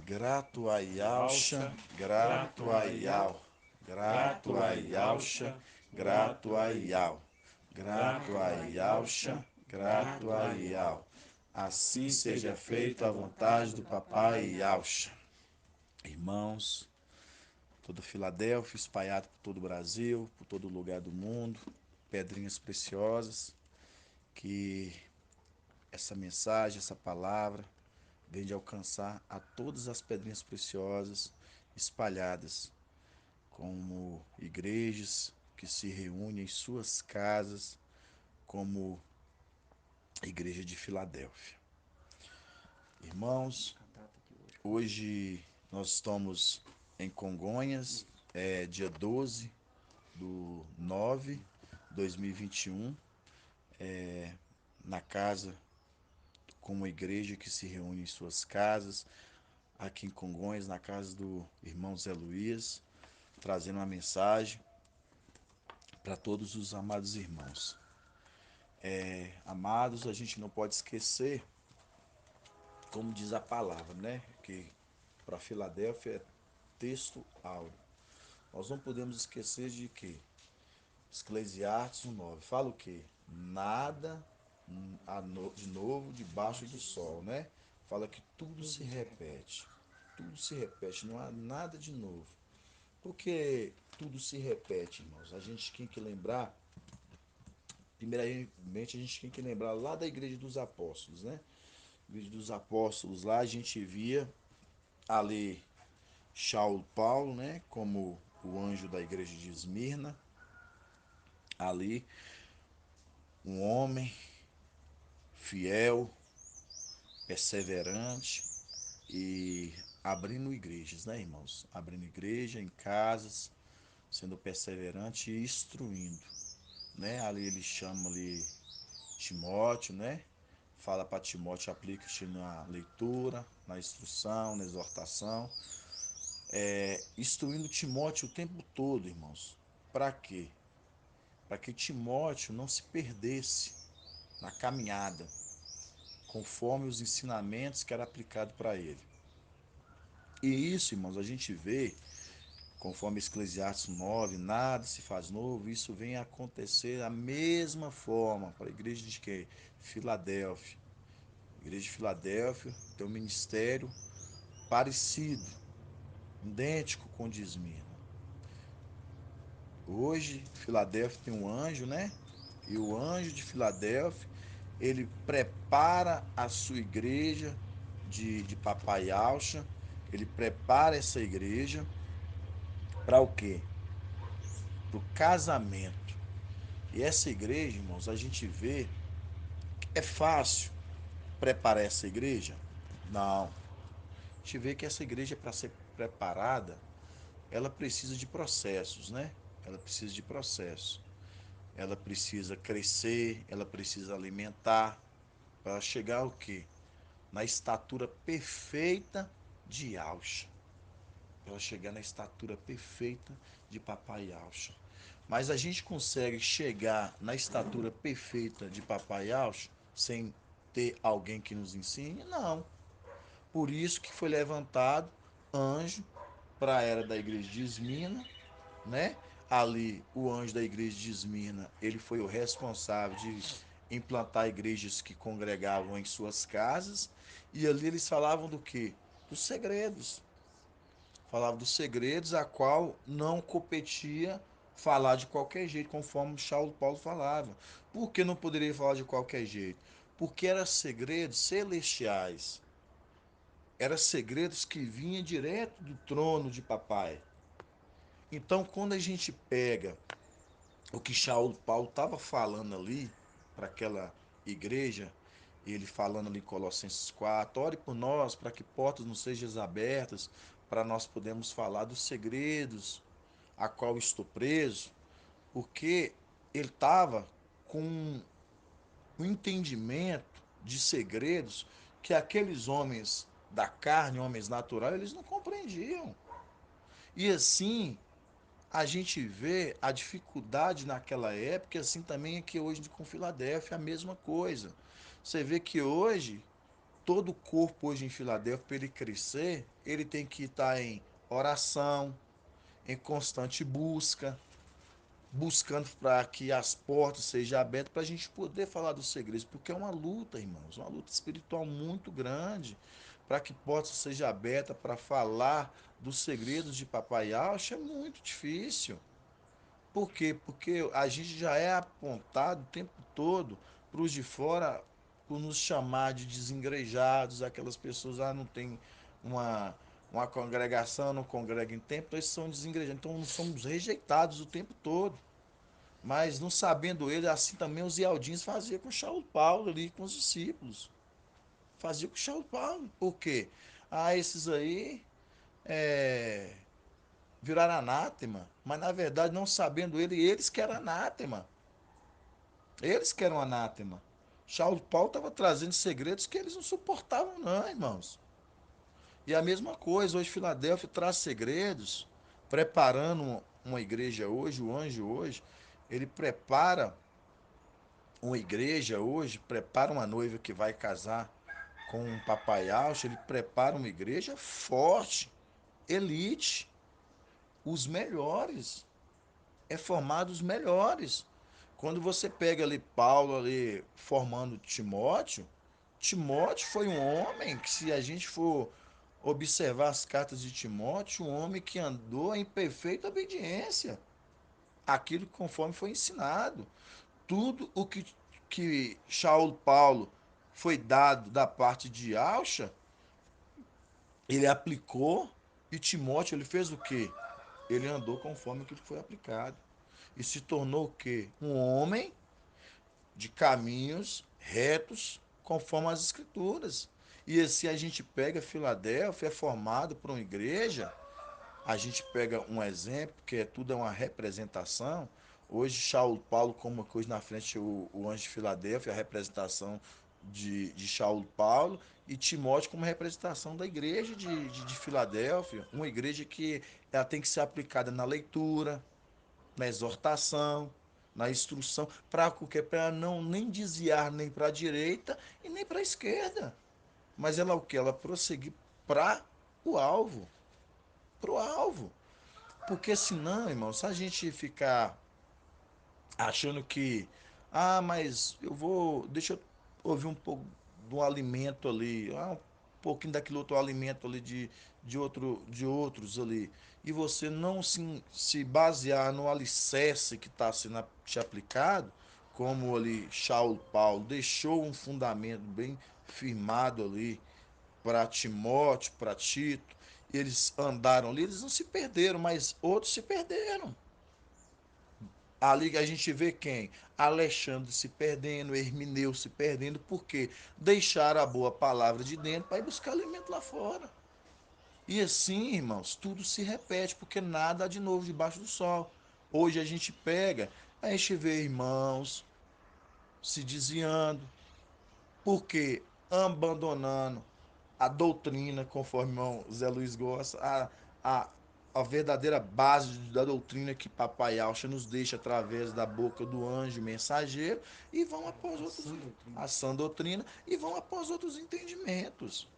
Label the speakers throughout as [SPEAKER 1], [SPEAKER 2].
[SPEAKER 1] Grato a Yalcha, grato a Yal, grato a Yalcha, grato a Yal, grato a Yalcha, grato a Yal. Assim seja feita a vontade do Papai Yalcha. Irmãos, toda Filadélfia, espalhado por todo o Brasil, por todo lugar do mundo, pedrinhas preciosas, que essa mensagem, essa palavra, vem de alcançar a todas as pedrinhas preciosas espalhadas, como igrejas que se reúnem em suas casas, como a igreja de Filadélfia. Irmãos, hoje nós estamos em Congonhas, dia 12 do 9 de 2021, na casa, com uma igreja que se reúne em suas casas, aqui em Congonhas, na casa do irmão Zé Luiz, trazendo uma mensagem para todos os amados irmãos. Amados, a gente não pode esquecer, como diz a palavra, né? Que para Filadélfia é texto áureo. Nós não podemos esquecer de que Eclesiastes 1:9 fala o quê? Nada de novo debaixo do sol, né? Fala que tudo se repete. Tudo se repete, não há nada de novo. Porque tudo se repete, irmãos. A gente tem que lembrar, primeiramente, a gente tem que lembrar lá da Igreja dos Apóstolos, né? Igreja dos Apóstolos, lá a gente via ali Paulo, né? Como o anjo da Igreja de Esmirna, ali, um homem fiel, perseverante e abrindo igrejas, né, irmãos? Abrindo igreja em casas, sendo perseverante e instruindo, né? Ali ele chama ali Timóteo, né? Fala para Timóteo, aplica-te na leitura, na instrução, na exortação, instruindo Timóteo o tempo todo, irmãos. Para quê? Para que Timóteo não se perdesse na caminhada, conforme os ensinamentos que era aplicado para ele. E isso, irmãos, a gente vê, conforme Eclesiastes 9, nada se faz novo, isso vem a acontecer da mesma forma para a igreja de quê? Filadélfia. A igreja de Filadélfia tem um ministério parecido, idêntico com o de Esmirna. Hoje, Filadélfia tem um anjo, né? E o anjo de Filadélfia, ele prepara a sua igreja de Papai Alcha, ele prepara essa igreja para o quê? Para o casamento. E essa igreja, irmãos, a gente vê que é fácil preparar essa igreja? Não. A gente vê que essa igreja, para ser preparada, ela precisa de processos, né? Ela precisa de processos. Ela precisa crescer, ela precisa alimentar, para chegar ao quê? Na estatura perfeita de Alcha. Para chegar na estatura perfeita de Papai Alcha. Mas a gente consegue chegar na estatura perfeita de Papai Alcha sem ter alguém que nos ensine? Não. Por isso que foi levantado anjo para a era da igreja de Esmirna, né? Ali, o anjo da igreja de Esmirna, ele foi o responsável de implantar igrejas que congregavam em suas casas, e ali eles falavam do quê? Dos segredos. Falavam dos segredos a qual não competia falar de qualquer jeito, conforme Paulo falava. Por que não poderia falar de qualquer jeito? Porque eram segredos celestiais. Eram segredos que vinham direto do trono de papai. Então, quando a gente pega o que Paulo estava falando ali para aquela igreja, ele falando ali em Colossenses 4, ore por nós para que portas não sejam abertas, para nós podermos falar dos segredos a qual estou preso, porque ele estava com um entendimento de segredos que aqueles homens da carne, homens naturais, eles não compreendiam. E assim, a gente vê a dificuldade naquela época, assim também é que hoje com Filadélfia é a mesma coisa. Você vê que hoje todo o corpo hoje em Filadélfia, para ele crescer, ele tem que estar em oração, em constante busca, buscando para que as portas sejam abertas para a gente poder falar dos segredos, porque é uma luta, irmãos, uma luta espiritual muito grande, para que portas sejam abertas para falar dos segredos de Papai Alcha é muito difícil. Por quê? Porque a gente já é apontado o tempo todo para os de fora por nos chamar de desengrejados, aquelas pessoas não tem uma, uma congregação, não congregam em tempo, então eles são desengrejados. Então nós somos rejeitados o tempo todo. Mas não sabendo ele, assim também os Ialdins faziam com Saulo Paulo ali, com os discípulos. Fazia com Saulo Paulo. Por quê? Ah, esses aí viraram anátema. Mas na verdade, não sabendo ele, eles que eram anátema. Eles que eram anátema. Saulo Paulo estava trazendo segredos que eles não suportavam, não, irmãos. E a mesma coisa, hoje Filadélfia traz segredos, preparando uma igreja hoje, o anjo hoje, ele prepara uma igreja hoje, prepara uma noiva que vai casar com um papai alto, ele prepara uma igreja forte, elite, os melhores, é formado os melhores. Quando você pega ali Paulo ali formando Timóteo, Timóteo foi um homem que, se a gente for observar as cartas de Timóteo, um homem que andou em perfeita obediência àquilo conforme foi ensinado. Tudo o que Shaul Paulo foi dado da parte de Alcha, ele aplicou, e Timóteo ele fez o quê? Ele andou conforme aquilo que foi aplicado. E se tornou o quê? Um homem de caminhos retos, conforme as escrituras. E assim a gente pega Filadélfia, é formado por uma igreja, a gente pega um exemplo, que tudo é uma representação. Hoje, Saulo Paulo, como uma coisa na frente, o anjo de Filadélfia, a representação de Saulo Paulo, e Timóteo como representação da igreja de Filadélfia, uma igreja que ela tem que ser aplicada na leitura, na exortação, na instrução, para não nem desviar nem para a direita e nem para a esquerda. Mas ela o que? Ela prosseguir para o alvo, para o alvo. Porque senão, irmão, se a gente ficar achando que, mas eu vou, deixa eu ouvir um pouco do alimento ali, um pouquinho daquele outro alimento ali de outros ali, e você não se basear no alicerce que está sendo te aplicado, como ali Saulo Paulo deixou um fundamento bem firmado ali para Timóteo, para Tito, eles andaram ali, eles não se perderam, mas outros se perderam. Ali a gente vê quem? Alexandre se perdendo, Hermineu se perdendo, porque deixaram a boa palavra de dentro para ir buscar alimento lá fora. E assim, irmãos, tudo se repete, porque nada há de novo debaixo do sol. Hoje a gente pega, a gente vê irmãos se desviando, porque abandonando a doutrina, conforme o irmão Zé Luiz gosta, a, a verdadeira base da doutrina que Papai Alcha nos deixa através da boca do anjo mensageiro, e vão após outros, a sã doutrina, e vão após outros entendimentos.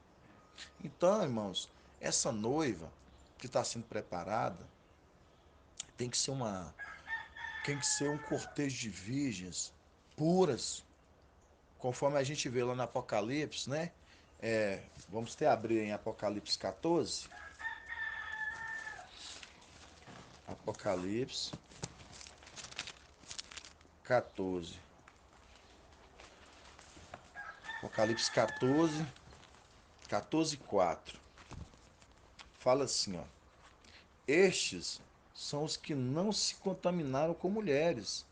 [SPEAKER 1] Então, irmãos, essa noiva que está sendo preparada tem que ser tem que ser um cortejo de virgens puras, conforme a gente vê lá no Apocalipse, né? Vamos ter abrir em Apocalipse 14. Apocalipse 14. Apocalipse 14, 14, 4. Fala assim, ó. Estes são os que não se contaminaram com mulheres.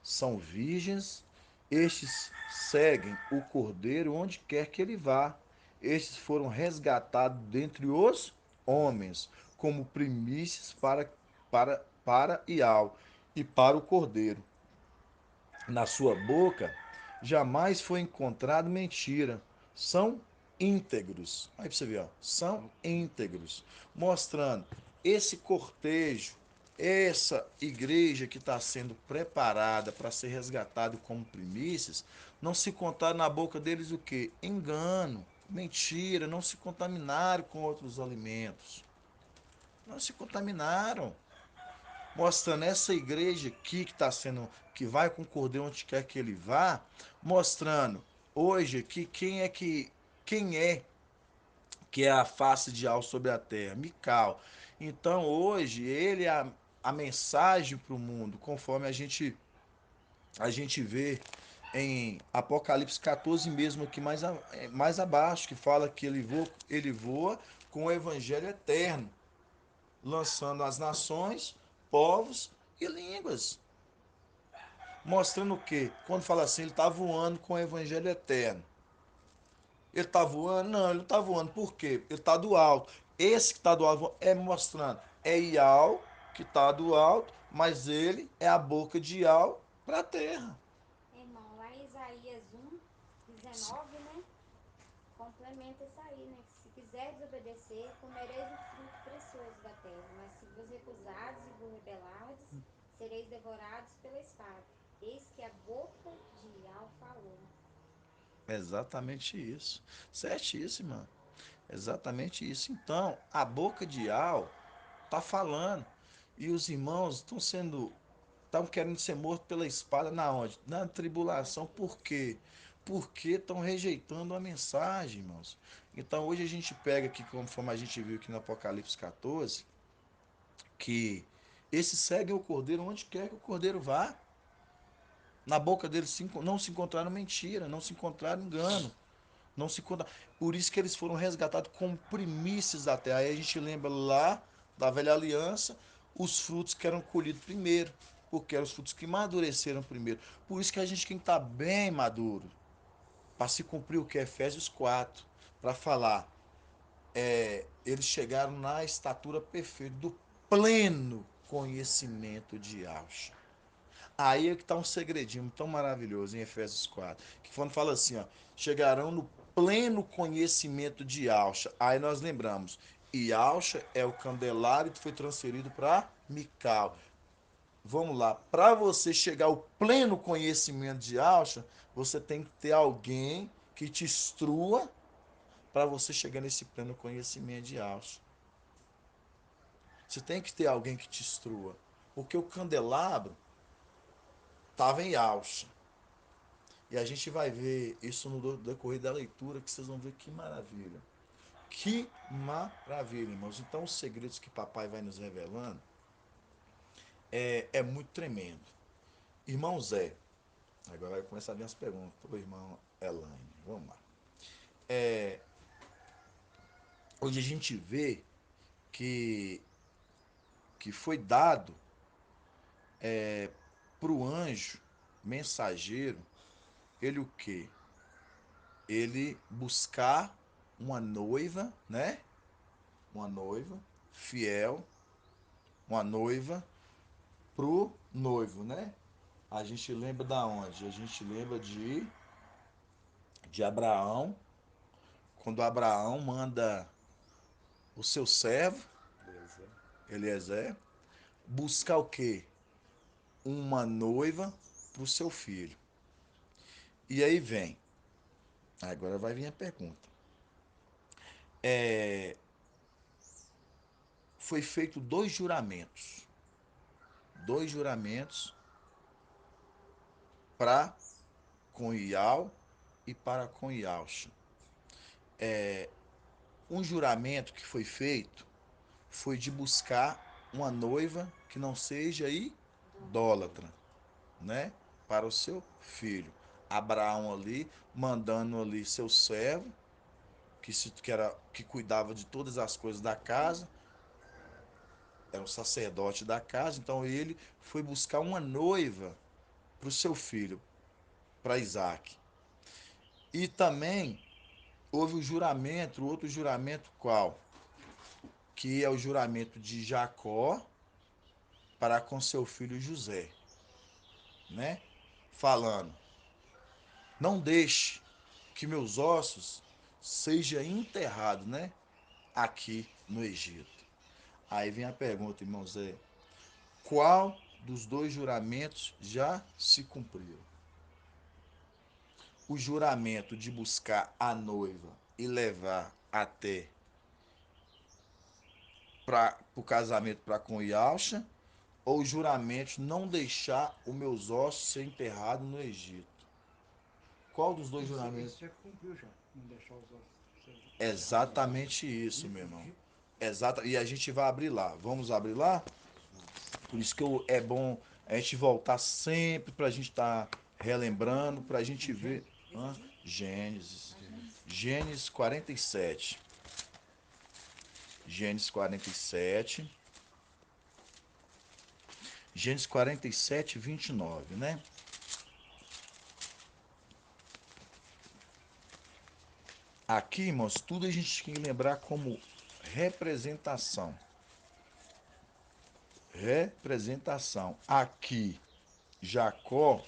[SPEAKER 1] São virgens. Estes seguem o Cordeiro onde quer que ele vá. Estes foram resgatados dentre os homens, como primícias para Ial e para o Cordeiro. Na sua boca jamais foi encontrado mentira. São íntegros. Aí pra você ver, ó, são íntegros. Mostrando esse cortejo, essa igreja que está sendo preparada para ser resgatado como primícias, não se contar na boca deles o que? Engano. Mentira, não se contaminaram com outros alimentos. Não se contaminaram. Mostrando essa igreja aqui que está sendo, que vai com o cordeiro onde quer que ele vá, mostrando hoje aqui quem é a face de Al sobre a terra, Mical. Então hoje ele é a mensagem para o mundo, conforme a gente vê em Apocalipse 14 mesmo aqui mais abaixo, que fala que ele voa com o evangelho eterno, lançando as nações, povos e línguas. Mostrando o quê? Quando fala assim, ele está voando com o evangelho eterno. Ele está voando? Não, ele não está voando. Por quê? Ele está do alto. Esse que está do alto é mostrando. É Ial que está do alto, mas ele é a boca de Ial para a terra.
[SPEAKER 2] Irmão, lá em Isaías 1:19, né? Complementa isso aí, né? Que se quiser desobedecer, comereis o fruto precioso da terra. Mas se vos recusardes e vos rebelardes, sereis devorados pela espada. Eis que a boca de Ial falou.
[SPEAKER 1] Exatamente isso. Certíssimo, mano. Exatamente isso. Então, a boca de Al tá falando. E os irmãos estão querendo ser mortos pela espada na onde? Na tribulação. Por quê? Porque estão rejeitando a mensagem, irmãos. Então, hoje a gente pega aqui, conforme a gente viu aqui no Apocalipse 14, que esses seguem o cordeiro onde quer que o cordeiro vá. Na boca deles não se encontraram mentira, não se encontraram engano. Não se conta. Por isso que eles foram resgatados como primícias da terra. Aí a gente lembra lá da velha aliança, os frutos que eram colhidos primeiro, porque eram os frutos que amadureceram primeiro. Por isso que a gente tem que estar bem maduro, para se cumprir o que é Efésios 4, para falar, eles chegaram na estatura perfeita do pleno conhecimento de Deus. Aí é que está um segredinho tão maravilhoso em Efésios 4, que quando fala assim, ó, chegarão no pleno conhecimento de Alcha. Aí nós lembramos, e Alcha é o candelário que foi transferido para Mical. Vamos lá, para você chegar ao pleno conhecimento de Alcha, você tem que ter alguém que te instrua para você chegar nesse pleno conhecimento de Alcha. Você tem que ter alguém que te instrua, porque o candelabro estava em Alcha. E a gente vai ver isso no decorrer da leitura, que vocês vão ver que maravilha. Que maravilha, irmãos. Então, os segredos que papai vai nos revelando é muito tremendo. Irmão Zé, agora vai começar a vir as perguntas. O irmão Elaine, vamos lá. Hoje a gente vê que, que foi dado para o anjo mensageiro, ele o quê? Ele buscar uma noiva, né? Uma noiva fiel, uma noiva pro noivo, né? A gente lembra da onde? A gente lembra de Abraão, quando Abraão manda o seu servo, Eliezer, buscar o quê? Uma noiva pro seu filho. E aí vem, agora vai vir a pergunta. É, foi feito dois juramentos para com Ial e para com Ialcha. Um juramento que foi feito foi de buscar uma noiva que não seja idólatra, né? Para o seu filho. Abraão ali, mandando ali seu servo, que cuidava de todas as coisas da casa, era o sacerdote da casa, então ele foi buscar uma noiva para o seu filho, para Isaac. E também houve o juramento, o outro juramento qual? Que é o juramento de Jacó para com seu filho José, né? Falando, não deixe que meus ossos sejam enterrados, né? Aqui no Egito. Aí vem a pergunta, irmão Zé. Qual dos dois juramentos já se cumpriu? O juramento de buscar a noiva e levar até para o casamento para com Yalcha, ou juramento não deixar os meus ossos ser enterrados no Egito? Qual dos dois juramentos?
[SPEAKER 3] Esse já cumpriu já. Não deixar os ossos serem enterrados
[SPEAKER 1] Exatamente isso, meu irmão. Exato. E a gente vai abrir lá. Vamos abrir lá? Por isso que é bom a gente voltar sempre para a gente estar relembrando, para a gente ver. Hã? Gênesis. Gênesis 47. Gênesis 47. Gênesis 47, 29, né? Aqui, irmãos, tudo a gente tem que lembrar como representação. Representação. Aqui, Jacó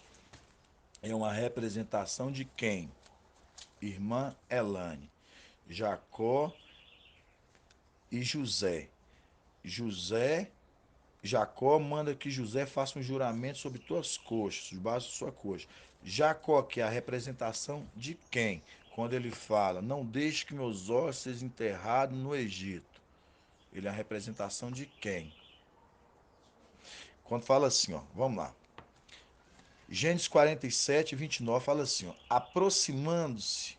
[SPEAKER 1] é uma representação de quem? Irmã Elane. Jacó e José. José, Jacó manda que José faça um juramento sobre tuas coxas, debaixo da sua coxa. Jacó, que é a representação de quem? Quando ele fala, não deixe que meus ossos sejam enterrados no Egito. Ele é a representação de quem? Quando fala assim, ó, vamos lá. Gênesis 47, 29 fala assim, ó, aproximando-se,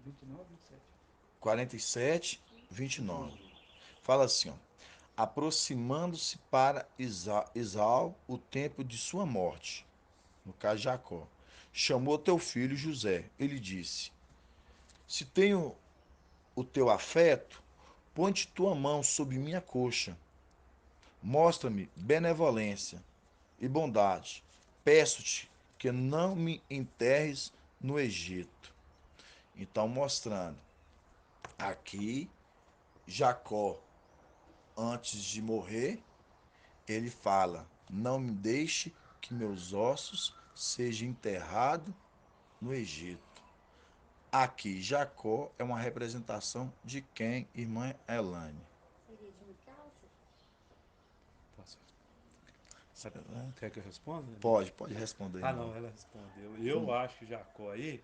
[SPEAKER 3] 29, 27.
[SPEAKER 1] 47, 29. Fala assim, ó, aproximando-se para Esau o tempo de sua morte, no caso Jacó, chamou teu filho José. Ele disse, se tenho o teu afeto, põe-te tua mão sobre minha coxa, mostra-me benevolência e bondade. Peço-te que não me enterres no Egito. Então, mostrando aqui, Jacó, antes de morrer, ele fala: não me deixe que meus ossos sejam enterrados no Egito. Aqui, Jacó é uma representação de quem, irmã Elane?
[SPEAKER 2] Seria de Micalça?
[SPEAKER 3] Posso? Quer que eu responda?
[SPEAKER 1] Pode responder,
[SPEAKER 3] Ah,
[SPEAKER 1] irmão.
[SPEAKER 3] não, ela respondeu. Eu acho que Jacó aí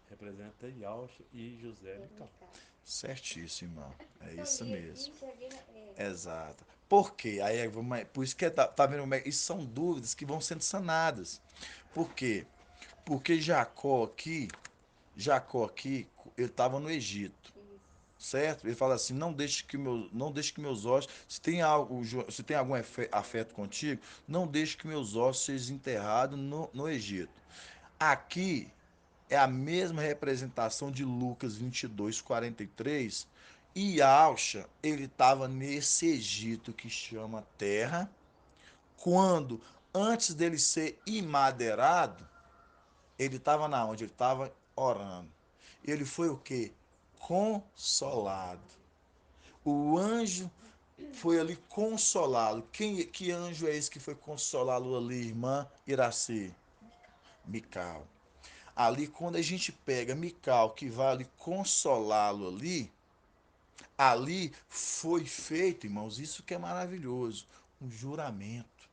[SPEAKER 3] representa Yalcha e José
[SPEAKER 2] É
[SPEAKER 3] Mical.
[SPEAKER 2] Micalça.
[SPEAKER 1] Certíssimo, irmão. É
[SPEAKER 2] Eu
[SPEAKER 1] isso
[SPEAKER 2] li
[SPEAKER 1] mesmo.
[SPEAKER 2] aqui, cheguei na. É,
[SPEAKER 1] Exato. Por quê? Aí, por isso que tá vendo como é? Isso são dúvidas que vão sendo sanadas. Por quê? Porque Jacó aqui, ele estava no Egito,
[SPEAKER 2] isso.
[SPEAKER 1] certo? Ele fala assim: não deixe que meus ossos, se tem algum afeto contigo, não deixe que meus ossos sejam enterrados no Egito. Aqui é a mesma representação de Lucas 22, 43. E Alcha, ele estava nesse Egito que chama terra, quando, antes dele ser imadeirado, ele estava na onde? Ele estava orando. Ele foi o quê? Consolado. O anjo foi ali consolá-lo. Que anjo é esse que foi consolá-lo ali, irmã Iraci? Mical. Ali, quando a gente pega Mical, que vai ali consolá-lo ali foi feito, irmãos, isso que é maravilhoso, um juramento.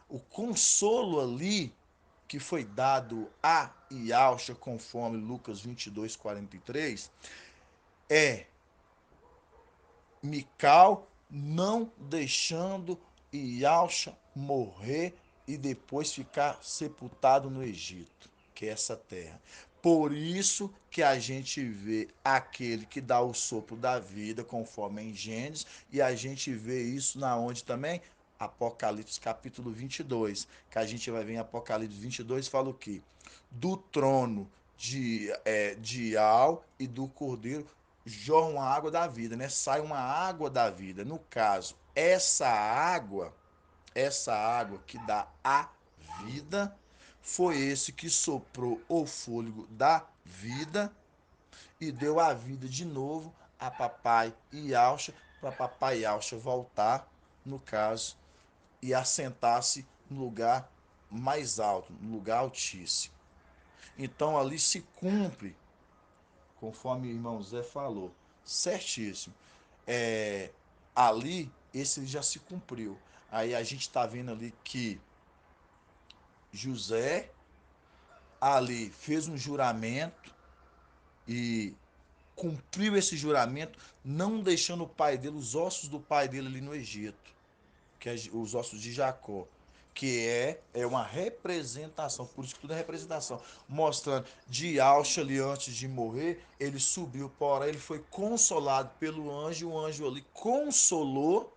[SPEAKER 1] O consolo ali que foi dado a Ialcha, conforme Lucas 22, 43, é Mical não deixando Ialcha morrer e depois ficar sepultado no Egito, que é essa terra. Por isso que a gente vê aquele que dá o sopro da vida, conforme em Gênesis, e a gente vê isso na onde também? Apocalipse capítulo 22, que a gente vai ver em Apocalipse 22, fala o quê? Do trono de Al e do Cordeiro jorra uma água da vida, né? Sai uma água da vida. No caso, essa água que dá a vida, foi esse que soprou o fôlego da vida e deu a vida de novo a papai Yalcha, para papai Yalcha voltar, no caso, e assentar-se no lugar mais alto, no lugar altíssimo. Então ali se cumpre, conforme o irmão Zé falou, certíssimo. É, ali, esse já se cumpriu. Aí a gente está vendo ali que José ali fez um juramento e cumpriu esse juramento, não deixando o pai dele, os ossos do pai dele ali no Egito, que é os ossos de Jacó, que é uma representação, por isso que tudo é representação, mostrando de Alcha ali antes de morrer, ele subiu, porém ele foi consolado pelo anjo, o anjo ali consolou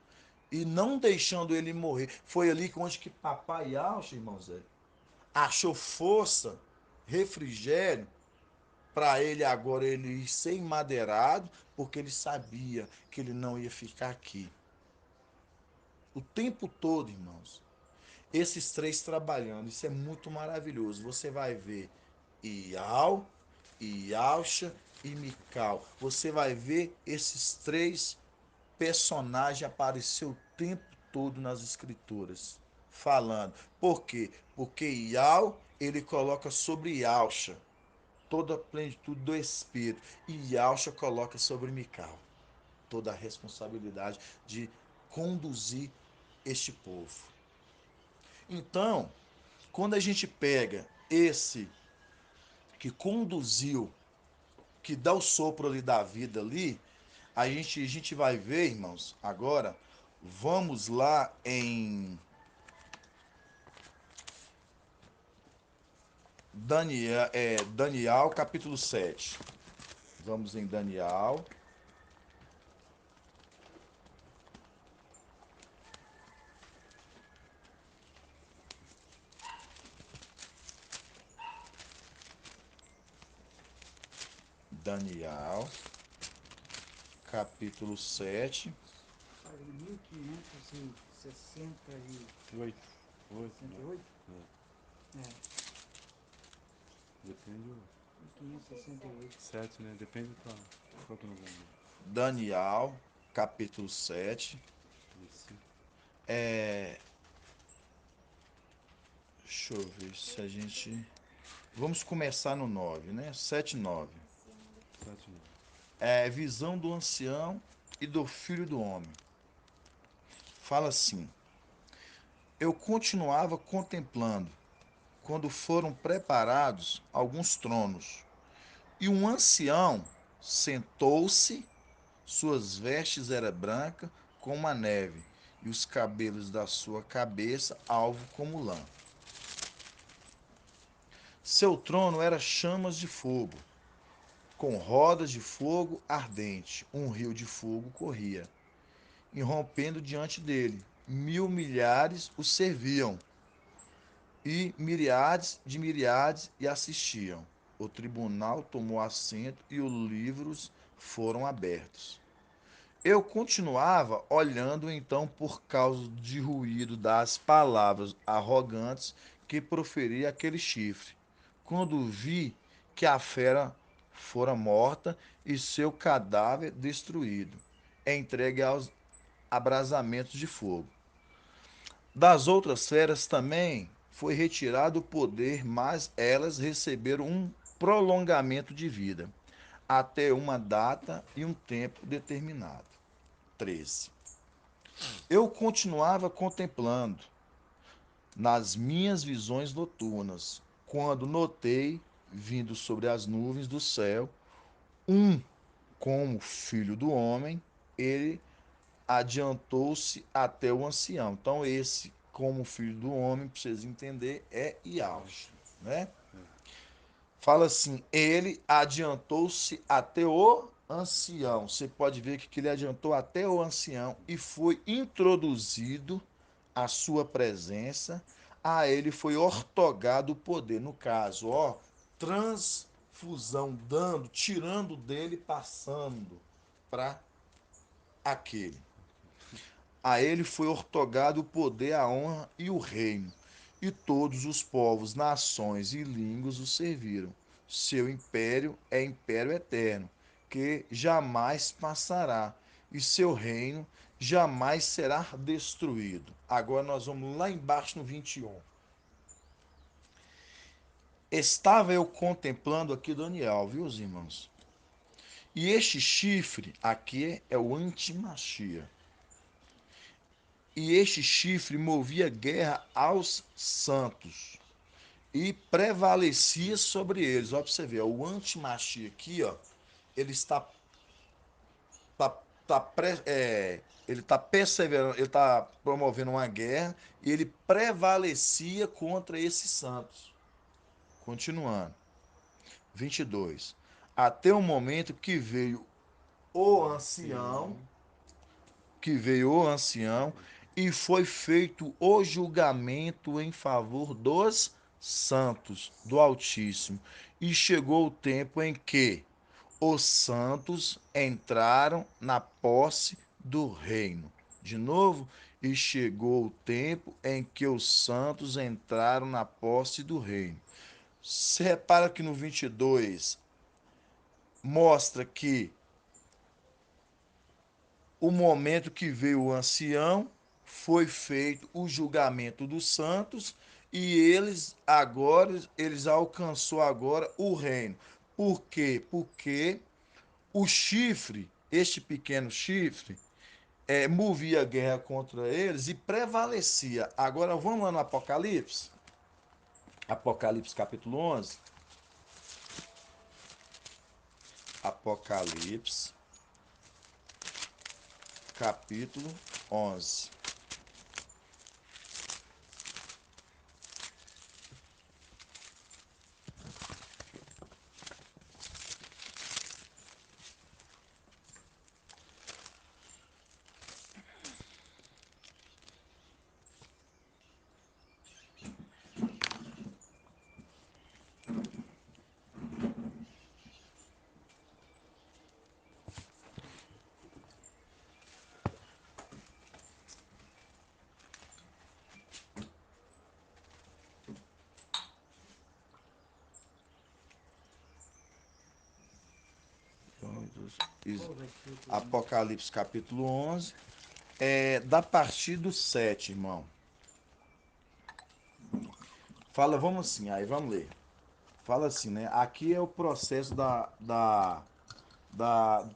[SPEAKER 1] e não deixando ele morrer. Foi ali onde que papai Alcha, irmão Zé, achou força, refrigério, para ele agora ele ir ser emadeirado, porque ele sabia que ele não ia ficar aqui. O tempo todo, irmãos, esses três trabalhando, isso é muito maravilhoso. Você vai ver Ial, Ialcha e Mical. Você vai ver esses três personagens aparecer o tempo todo nas escrituras, falando. Por quê? Porque Ial, ele coloca sobre Ialcha toda a plenitude do Espírito. E Yahshua coloca sobre Mical toda a responsabilidade de conduzir este povo. Então, quando a gente pega esse que conduziu, que dá o sopro ali da vida ali, a gente vai ver, irmãos, agora, vamos lá em Daniel capítulo 7. Vamos em Daniel capítulo 7.
[SPEAKER 4] Página 1568.
[SPEAKER 3] 8,
[SPEAKER 4] 68?
[SPEAKER 3] né?
[SPEAKER 4] É,
[SPEAKER 3] Depende do
[SPEAKER 4] 1568.
[SPEAKER 3] 7, né? Depende qual que nós vamos ver.
[SPEAKER 1] Daniel, capítulo 7.
[SPEAKER 3] Isso.
[SPEAKER 1] É, deixa eu ver se a gente. Vamos começar no 9, né? 7, 9.
[SPEAKER 3] 7 não.
[SPEAKER 1] É visão do ancião e do filho do homem. Fala assim: eu continuava contemplando quando foram preparados alguns tronos, e um ancião sentou-se, suas vestes eram brancas como a neve, e os cabelos da sua cabeça alvo como lã. Seu trono era chamas de fogo, com rodas de fogo ardente. Um rio de fogo corria, irrompendo diante dele. 1000 milhares o serviam, e miriades e assistiam. O tribunal tomou assento e os livros foram abertos. Eu continuava olhando então por causa de ruído das palavras arrogantes que proferia aquele chifre. Quando vi que a fera fora morta e seu cadáver destruído, entregue aos abrasamentos de fogo. Das outras feras também foi retirado o poder, mas elas receberam um prolongamento de vida, até uma data e um tempo determinado. 13. Eu continuava contemplando nas minhas visões noturnas, quando notei, vindo sobre as nuvens do céu, um como filho do homem, ele adiantou-se até o ancião. Então, esse, como filho do homem, para vocês entenderem, é Yahshua, né? Fala assim, ele adiantou-se até o ancião. Você pode ver que ele adiantou até o ancião e foi introduzido à sua presença. A ele foi ortogado o poder. No caso, ó, transfusão, dando, tirando dele, passando para aquele. A ele foi ortogado o poder, a honra e o reino, e todos os povos, nações e línguas o serviram. Seu império é império eterno, que jamais passará, e seu reino jamais será destruído. Agora nós vamos lá embaixo no 21. Estava eu contemplando aqui Daniel, viu, os irmãos? E este chifre aqui é o antimachia. E este chifre movia guerra aos santos e prevalecia sobre eles. Ó, pra você ver, ó, o antimachia aqui, ó, ele tá, ele está perseverando, ele está promovendo uma guerra e ele prevalecia contra esses santos. Continuando. 22. Até o momento o ancião, que veio o ancião e foi feito o julgamento em favor dos santos do Altíssimo. E chegou o tempo em que os santos entraram na posse do reino. De novo, e chegou o tempo em que os santos entraram na posse do reino. Você repara que no 22 mostra que o momento que veio o ancião foi feito o julgamento dos santos e eles alcançou agora o reino. Por quê? Porque o chifre, este pequeno chifre, movia a guerra contra eles e prevalecia. Agora vamos lá no Apocalipse. Apocalipse capítulo 11. Apocalipse capítulo 11. Apocalipse capítulo 11. Da partir do 7, irmão. Fala, vamos assim, aí vamos ler. Fala assim, né? Aqui é o processo do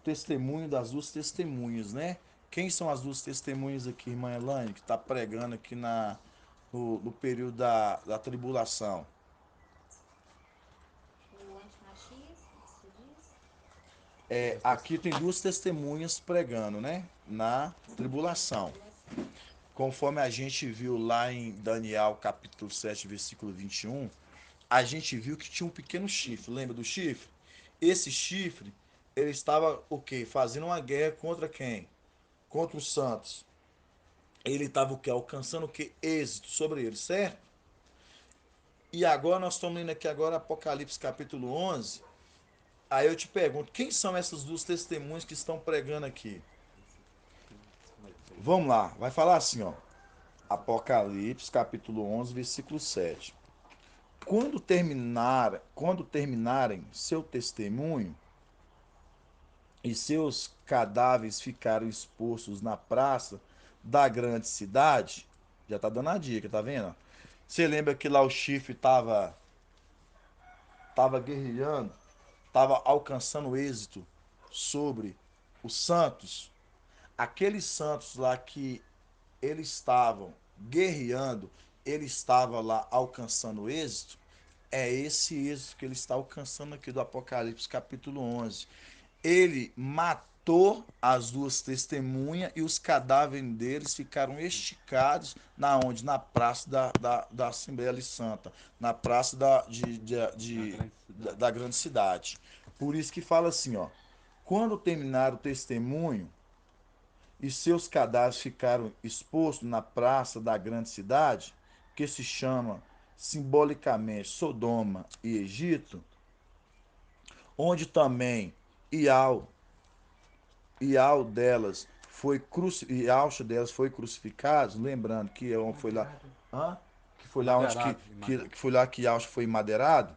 [SPEAKER 1] testemunho das duas testemunhas, né? Quem são as duas testemunhas aqui, irmã Elaine, que está pregando aqui no período da tribulação?
[SPEAKER 2] O antimachias, você diz?
[SPEAKER 1] Aqui tem duas testemunhas pregando, né? Na tribulação.
[SPEAKER 2] Tribulação.
[SPEAKER 1] Conforme a gente viu lá em Daniel capítulo 7, versículo 21, a gente viu que tinha um pequeno chifre. Lembra do chifre? Esse chifre, ele estava o quê? Fazendo uma guerra contra quem? Contra os santos. Ele estava o quê? Alcançando o quê? Êxito sobre eles, certo? E agora nós estamos lendo aqui agora Apocalipse capítulo 11. Aí eu te pergunto, quem são essas duas testemunhas que estão pregando aqui? Vamos lá, vai falar assim, ó. Apocalipse capítulo 11, versículo 7. Quando terminarem seu testemunho e seus cadáveres ficaram expostos na praça da grande cidade, já tá dando a dica, tá vendo? Você lembra que lá o chifre tava guerreando, tava alcançando êxito sobre os santos? Aqueles santos lá que eles estavam guerreando, ele estava lá alcançando êxito, é esse êxito que ele está alcançando aqui do Apocalipse capítulo 11. Ele matou as duas testemunhas e os cadáveres deles ficaram esticados na onde? Na praça da Assembleia Santa, na praça da grande cidade. Por isso que fala assim, ó, quando terminar o testemunho e seus cadáveres ficaram expostos na praça da grande cidade, que se chama simbolicamente Sodoma e Egito, onde também Ial, Ial delas Ialcha delas foi crucificado, lembrando que foi lá,
[SPEAKER 4] Madeirado.
[SPEAKER 1] hã? Que foi lá onde
[SPEAKER 3] Madeirado.
[SPEAKER 1] que foi lá que Ialcha foi madeirado.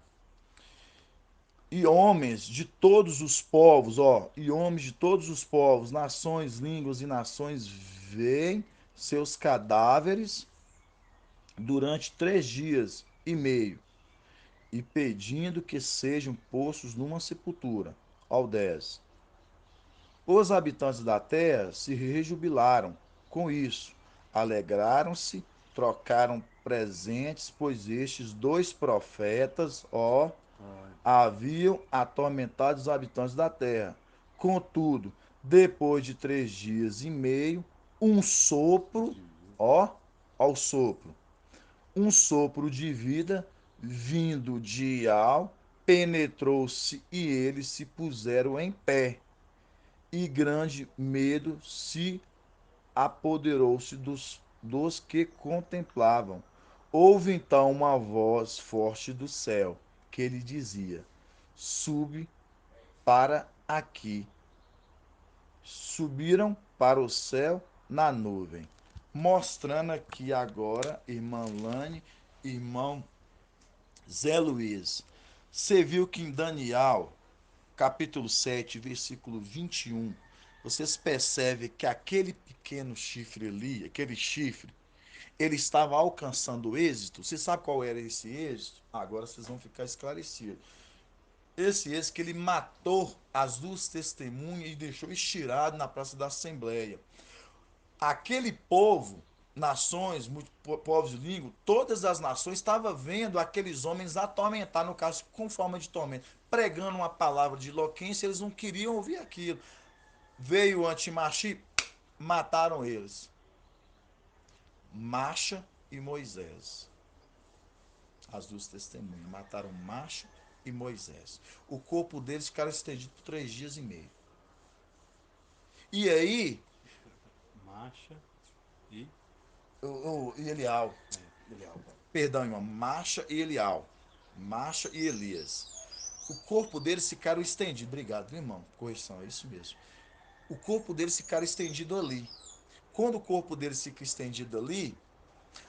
[SPEAKER 1] E homens de todos os povos, ó, e homens de todos os povos, nações, línguas e nações veem seus cadáveres durante 3 dias e meio, e pedindo que sejam postos numa sepultura. Ao 10. Os habitantes da terra se rejubilaram com isso, alegraram-se, trocaram presentes, pois estes dois profetas, ó,
[SPEAKER 3] Olha.
[SPEAKER 1] haviam atormentado os habitantes da terra. Contudo, depois de 3 dias e meio, um sopro, ó, ó o sopro, um sopro de vida vindo de Ial penetrou-se e eles se puseram em pé. E grande medo se apoderou-se dos que contemplavam. Houve então uma voz forte do céu que lhe dizia: Sube para aqui. Subiram para o céu na nuvem. Mostrando aqui agora, irmã Lane, irmão Zé Luiz. Você viu que em Daniel, capítulo 7, versículo 21, vocês percebem que aquele pequeno chifre ali, aquele chifre, ele estava alcançando êxito. Você sabe qual era esse êxito? Agora vocês vão ficar esclarecidos. Esse êxito que ele matou as duas testemunhas e deixou estirado na praça da Assembleia. Aquele povo, nações, povos de língua, todas as nações estavam vendo aqueles homens atormentar, no caso, com forma de tormento, pregando uma palavra de eloquência, eles não queriam ouvir aquilo. Veio o antimachi, mataram eles. Marcha e Moisés. As duas testemunhas mataram Marcha e Moisés. O corpo deles ficaram estendido por 3 dias e meio. E aí,
[SPEAKER 3] Marcha e.
[SPEAKER 1] o Elial,
[SPEAKER 3] Elial.
[SPEAKER 1] perdão, irmão, Marcha e Elial. Marcha e Elias. O corpo deles ficaram estendido. Obrigado, irmão. Correção, é isso mesmo. O corpo deles ficaram estendido ali. Quando o corpo deles fica estendido ali,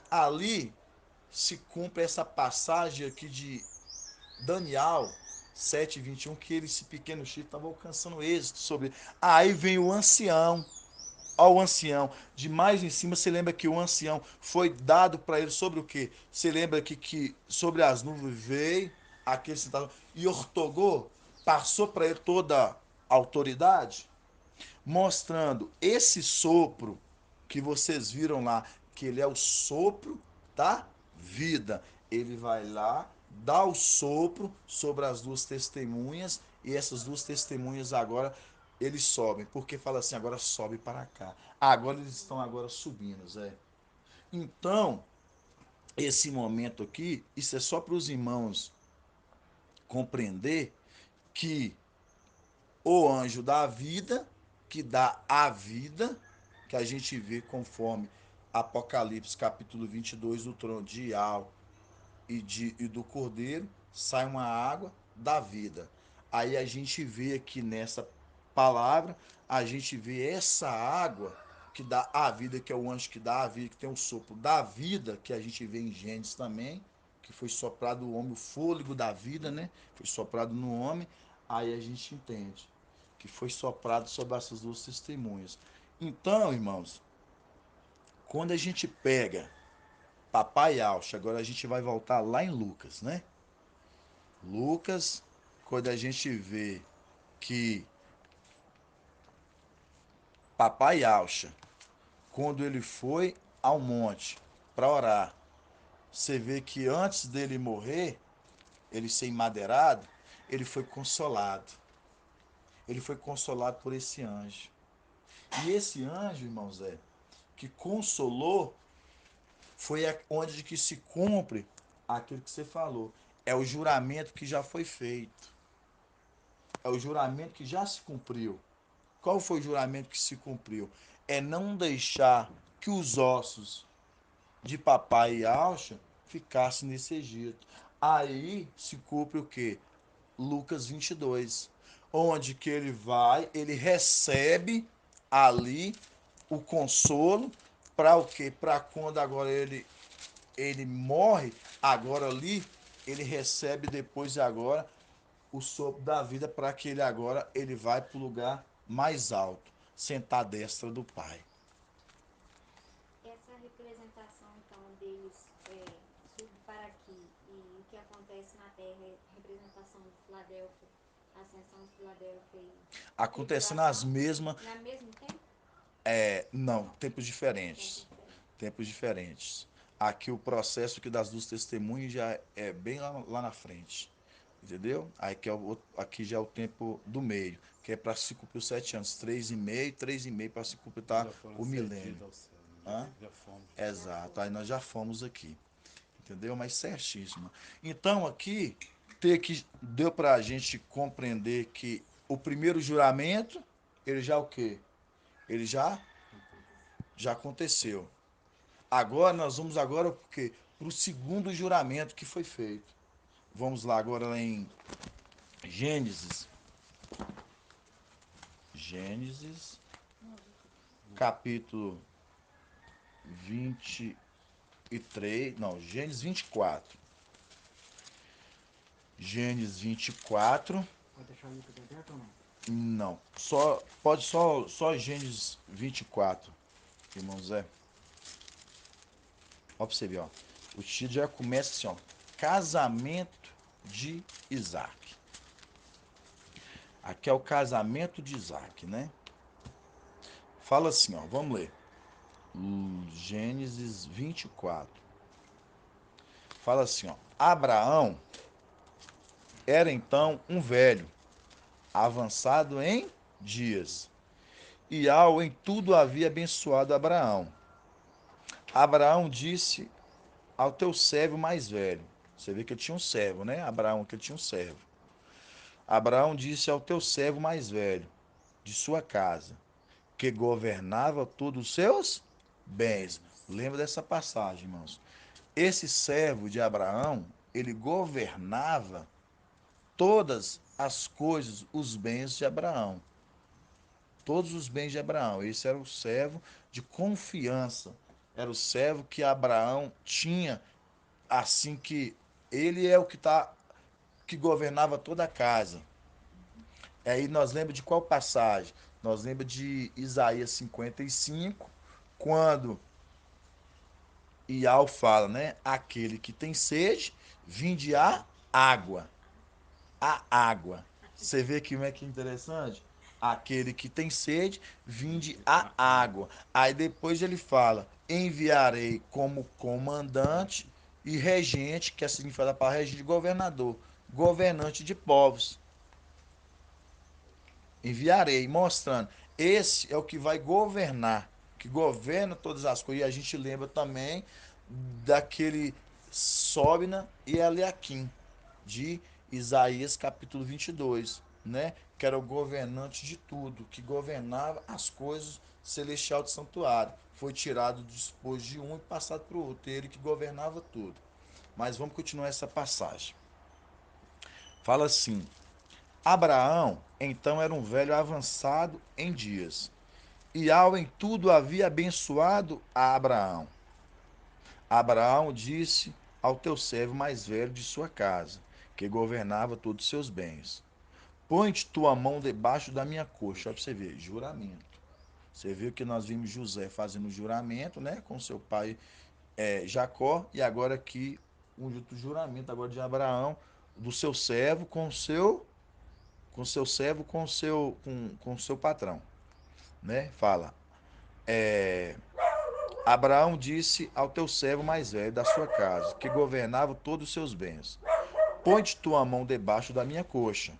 [SPEAKER 1] ali se cumpre essa passagem aqui de Daniel 7:21, que esse pequeno chifre estava alcançando êxito sobre. Aí vem o ancião. Ao ancião, de mais em cima, você lembra que o ancião foi dado para ele sobre o quê? Você lembra que sobre as nuvens veio aquele sentado e ortogou, passou para ele toda a autoridade, mostrando esse sopro que vocês viram lá, que ele é o sopro da vida. Ele vai lá, dá o sopro sobre as duas testemunhas, e essas duas testemunhas agora eles sobem, porque fala assim, agora sobe para cá. Agora eles estão agora subindo, Zé. Então, esse momento aqui, isso é só para os irmãos compreender que o anjo da vida, que dá a vida, que a gente vê conforme Apocalipse capítulo 22, do trono de Ial e do Cordeiro, sai uma água da vida. Aí a gente vê aqui nessa palavra, a gente vê essa água que dá a vida, que é o anjo que dá a vida, que tem o sopro da vida, que a gente vê em Gênesis também, que foi soprado o homem, o fôlego da vida, né? Foi soprado no homem. Aí a gente entende que foi soprado sobre essas duas testemunhas. Então, irmãos, quando a gente pega Papai Alcha, agora a gente vai voltar lá em Lucas, né? Lucas, quando a gente vê que Papai Alcha, quando ele foi ao monte para orar, você vê que antes dele morrer, ele ser madeirado, ele foi consolado. Ele foi consolado por esse anjo. E esse anjo, irmão Zé, que consolou, foi onde que se cumpre aquilo que você falou. É o juramento que já foi feito. É o juramento que já se cumpriu. Qual foi o juramento que se cumpriu? É não deixar que os ossos de papai e Alcha ficassem nesse Egito. Aí se cumpre o quê? Lucas 22, onde que ele vai, ele recebe ali o consolo para o quê? Para quando agora ele morre, agora ali ele recebe depois e agora o sopro da vida para que ele agora ele vai para o lugar mais alto, sentar à destra do Pai.
[SPEAKER 2] Essa representação, então, deles sub para aqui e o que acontece na Terra é representação de Filadélfia, ascensão de Filadélfia e
[SPEAKER 1] Acontecendo as
[SPEAKER 2] tribulação,
[SPEAKER 1] mesmas,
[SPEAKER 2] no mesmo tempo?
[SPEAKER 1] não, tempos
[SPEAKER 2] Tempo
[SPEAKER 1] diferentes.
[SPEAKER 2] diferente.
[SPEAKER 1] Tempos diferentes. Aqui o processo que das duas testemunhas já é bem lá na frente. Entendeu? Aí que é aqui já é o tempo do meio, que é para se cumprir os 7 anos. 3,5 para se completar
[SPEAKER 3] Já foram
[SPEAKER 1] o milênio.
[SPEAKER 3] cedidos ao céu.
[SPEAKER 1] Hã?
[SPEAKER 3] Já fomos.
[SPEAKER 1] Exato. Aí nós já fomos aqui. Entendeu? Mas certíssimo. Então aqui, ter que deu para a gente compreender que o primeiro juramento, ele já o quê? Ele já aconteceu. Agora nós vamos agora porque para o segundo juramento que foi feito. Vamos lá agora lá em Gênesis. Gênesis, capítulo 23, não, Gênesis 24. Gênesis 24,
[SPEAKER 4] Pode deixar o Lucas aberto ou não?
[SPEAKER 1] não, pode só Gênesis 24, irmão Zé. Ó pra você ver, ó. O título já começa assim, ó. Casamento de Isaac. Aqui é o casamento de Isaac, né? Fala assim, ó, vamos ler. Gênesis 24. Fala assim, ó. Abraão era então um velho, avançado em dias, e ao em tudo havia abençoado Abraão. Abraão disse ao teu servo mais velho. Você vê que ele tinha um servo, né? Abraão, que ele tinha um servo. Abraão disse ao teu servo mais velho, de sua casa, que governava todos os seus bens. Lembra dessa passagem, irmãos? Esse servo de Abraão, ele governava todas as coisas, os bens de Abraão. Todos os bens de Abraão. Esse era o servo de confiança. Era o servo que Abraão tinha, assim que ele é o que governava toda a casa. Aí nós lembramos de qual passagem? Nós lembramos de Isaías 55, quando Iau fala, né? Aquele que tem sede, vinde a água. A água. Você vê que é que interessante? Aquele que tem sede, vinde a água. Aí depois ele fala: enviarei como comandante e regente, que é significado para regente, governador, governante de povos. Enviarei, mostrando. Esse é o que vai governar, que governa todas as coisas. E a gente lembra também daquele Sóbina e Eliaquim, de Isaías capítulo 22, né? Que era o governante de tudo, que governava as coisas celestial do santuário. Foi tirado do esposo de um e passado para o outro. Ele que governava tudo. Mas vamos continuar essa passagem. Fala assim: Abraão, então, era um velho avançado em dias, e ao em tudo havia abençoado a Abraão. Abraão disse ao teu servo mais velho de sua casa, que governava todos os seus bens: põe-te tua mão debaixo da minha coxa. Olha pra você ver, juramento. Você viu que nós vimos José fazendo juramento, né, com seu pai Jacó, e agora aqui um juramento agora de Abraão, do seu servo com seu servo, com seu patrão, né? Fala, Abraão disse ao teu servo mais velho da sua casa, que governava todos os seus bens: põe-te tua mão debaixo da minha coxa,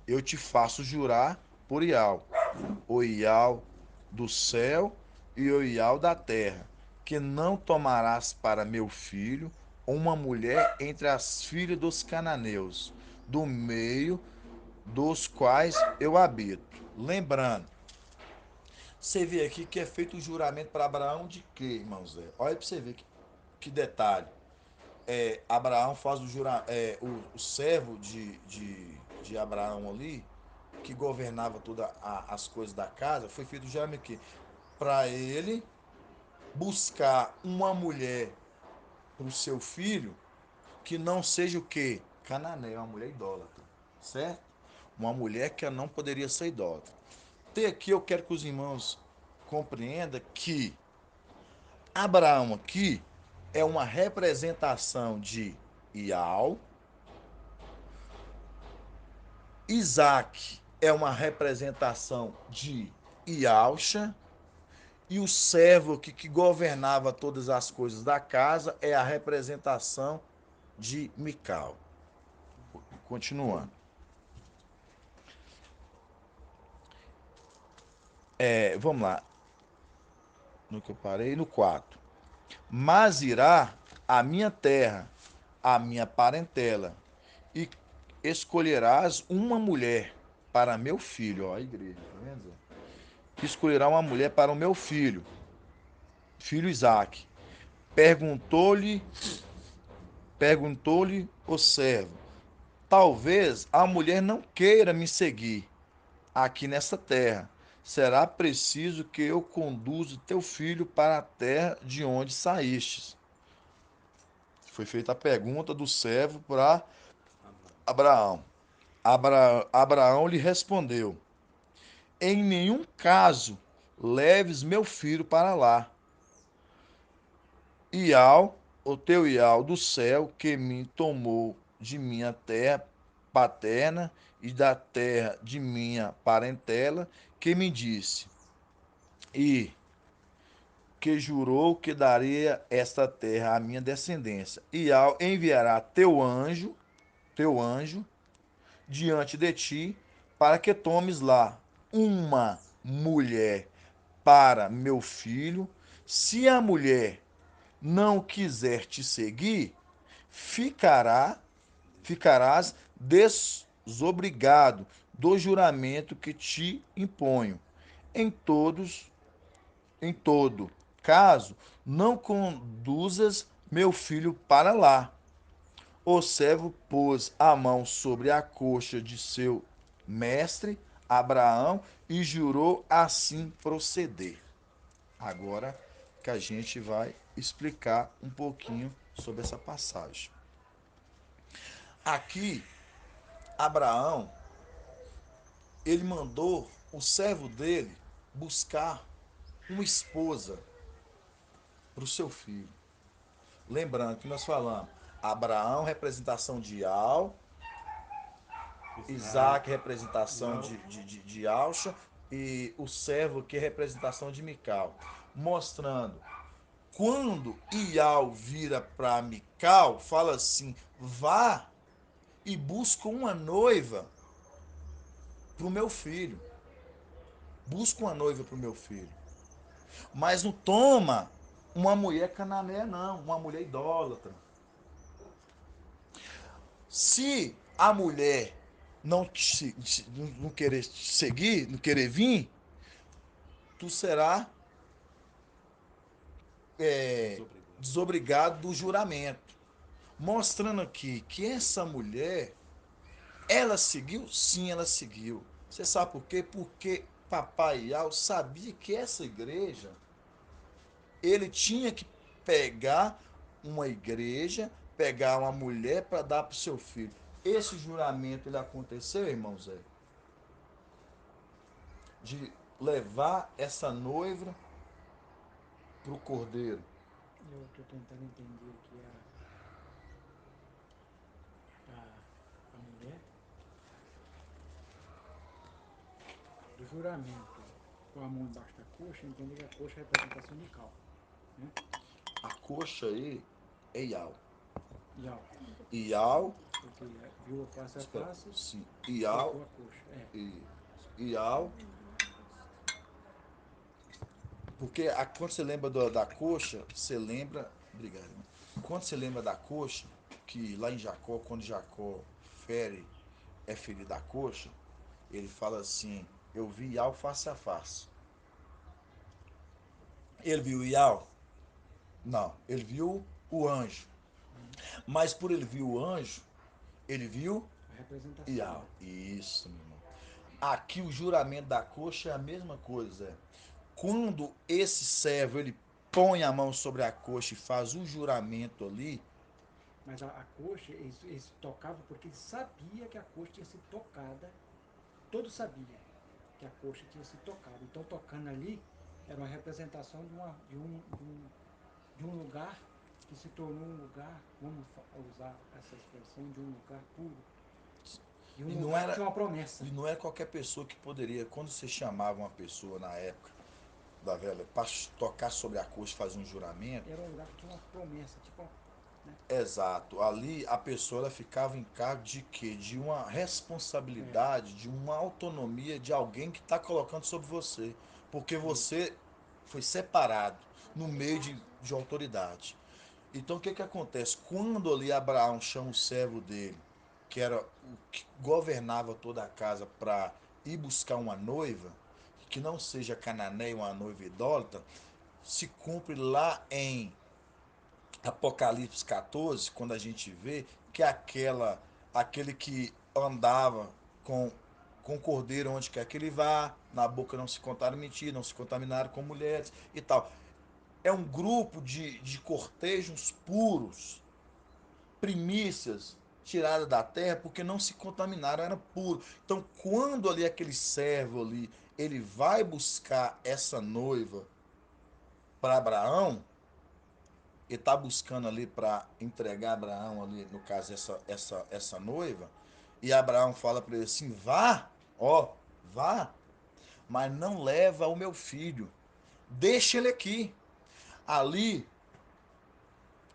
[SPEAKER 1] eu te faço jurar por Iau, o Iau do céu e o Iau da terra, que não tomarás para meu filho uma mulher entre as filhas dos cananeus, do meio dos quais eu habito. Lembrando, você vê aqui que é feito o juramento para Abraão de quê, irmão Zé? Olha para você ver que detalhe. Abraão faz o servo de Abraão ali, que governava todas as coisas da casa, foi feito o juramento aqui para ele buscar uma mulher para o seu filho que não seja o quê? Cananeia, uma mulher idólatra, certo? Uma mulher que não poderia ser idólatra. Até aqui eu quero que os irmãos compreendam que Abraão aqui é uma representação de Iau, Isaac é uma representação de Iauxa, e o servo que governava todas as coisas da casa é a representação de Mical. Continuando. Vamos lá. No que eu parei? No 4. Mas irá à minha terra, à minha parentela, e escolherás uma mulher para meu filho. Ó, a igreja, tá vendo, Zé? Escolherá uma mulher para o meu filho, filho Isaque. Perguntou-lhe, perguntou-lhe o servo: talvez a mulher não queira me seguir aqui nessa terra. Será preciso que eu conduza teu filho para a terra de onde saístes. Foi feita a pergunta do servo para Abraão. Abraão lhe respondeu: em nenhum caso leves meu filho para lá. Ial, o teu Ial do céu, que me tomou de minha terra paterna e da terra de minha parentela, que me disse, e que jurou que daria esta terra à minha descendência. Ial enviará teu anjo, diante de ti, para que tomes lá uma mulher para meu filho. Se a mulher não quiser te seguir, ficarás desobrigado do juramento que te imponho. Em todos, em todo caso, não conduzas meu filho para lá. O servo pôs a mão sobre a coxa de seu mestre, Abraão, e jurou assim proceder. Agora que a gente vai explicar um pouquinho sobre essa passagem. Aqui, Abraão, ele mandou o servo dele buscar uma esposa para o seu filho. Lembrando que nós falamos, Abraão, representação de Al, Isaac, representação de Alcha, e o servo, que é representação de Mical. Mostrando, quando Ial vira para Mical, fala assim, vá e busca uma noiva para o meu filho. Busca uma noiva para o meu filho. Mas não toma uma mulher cananeia, não. Uma mulher idólatra. Se a mulher não querer seguir, não querer vir, tu será desobrigado do juramento. Mostrando aqui que essa mulher, ela seguiu? Sim, ela seguiu. Você sabe por quê? Porque Papai Ial sabia que essa igreja, ele tinha que pegar uma igreja, pegar uma mulher para dar para o seu filho. Esse juramento, ele aconteceu, irmão Zé? De levar essa noiva para o cordeiro.
[SPEAKER 4] Eu estou tentando entender aqui a mulher do juramento com a mão embaixo da coxa, entender que a coxa é a representação de cal, né?
[SPEAKER 1] A coxa aí é Ial.
[SPEAKER 4] Yau,
[SPEAKER 1] Ial,
[SPEAKER 4] porque viu a face a
[SPEAKER 1] espera,
[SPEAKER 4] face,
[SPEAKER 1] sim, Ial,
[SPEAKER 4] tocou a coxa.
[SPEAKER 1] e Ial, porque quando você lembra da coxa, você lembra, obrigado, irmão. Quando você lembra da coxa, que lá em Jacó, quando Jacó fere, é ferido da coxa, ele fala assim, eu vi Ial face a face. Ele viu Ial? Não, ele viu o anjo. Mas por ele viu o anjo, ele viu
[SPEAKER 4] A representação
[SPEAKER 1] Ial.
[SPEAKER 4] dela.
[SPEAKER 1] Isso, meu irmão. Aqui o juramento da coxa é a mesma coisa, Zé. Quando esse servo ele põe a mão sobre a coxa e faz o juramento ali,
[SPEAKER 4] Mas a coxa, eles tocavam porque eles sabiam que a coxa tinha sido tocada. Todos sabiam que a coxa tinha sido tocada. Então, tocando ali, era uma representação de um lugar que se tornou um lugar, vamos usar essa expressão, de um lugar puro. De
[SPEAKER 1] e
[SPEAKER 4] um
[SPEAKER 1] não
[SPEAKER 4] lugar que
[SPEAKER 1] era
[SPEAKER 4] tinha uma promessa.
[SPEAKER 1] e não era qualquer pessoa que poderia, quando você chamava uma pessoa na época da velha para tocar sobre a coxa e fazer um juramento,
[SPEAKER 4] Era um lugar que tinha uma promessa, tipo né?
[SPEAKER 1] Exato. Ali a pessoa ela ficava em cargo de quê? De uma responsabilidade, de uma autonomia de alguém que está colocando sobre você. Porque
[SPEAKER 4] Isso.
[SPEAKER 1] você foi separado no meio
[SPEAKER 2] Autoridade, né?
[SPEAKER 1] de autoridade. Então o que que acontece? Quando ali Abraão chama o servo dele, que era o que governava toda a casa, para ir buscar uma noiva, que não seja cananeia, uma noiva idólatra, se cumpre lá em Apocalipse 14, quando a gente vê que aquele que andava com, com o cordeiro onde quer que ele vá, na boca não se contaram mentir, não se contaminaram com mulheres e tal. É um grupo de cortejos puros, primícias tiradas da terra, porque não se contaminaram, era puro. Então, quando ali aquele servo ali, ele vai buscar essa noiva para Abraão, ele está buscando ali para entregar Abraão ali, no caso, essa noiva, e Abraão fala para ele assim, vá, ó, vá, mas não leva o meu filho, deixa ele aqui. Ali,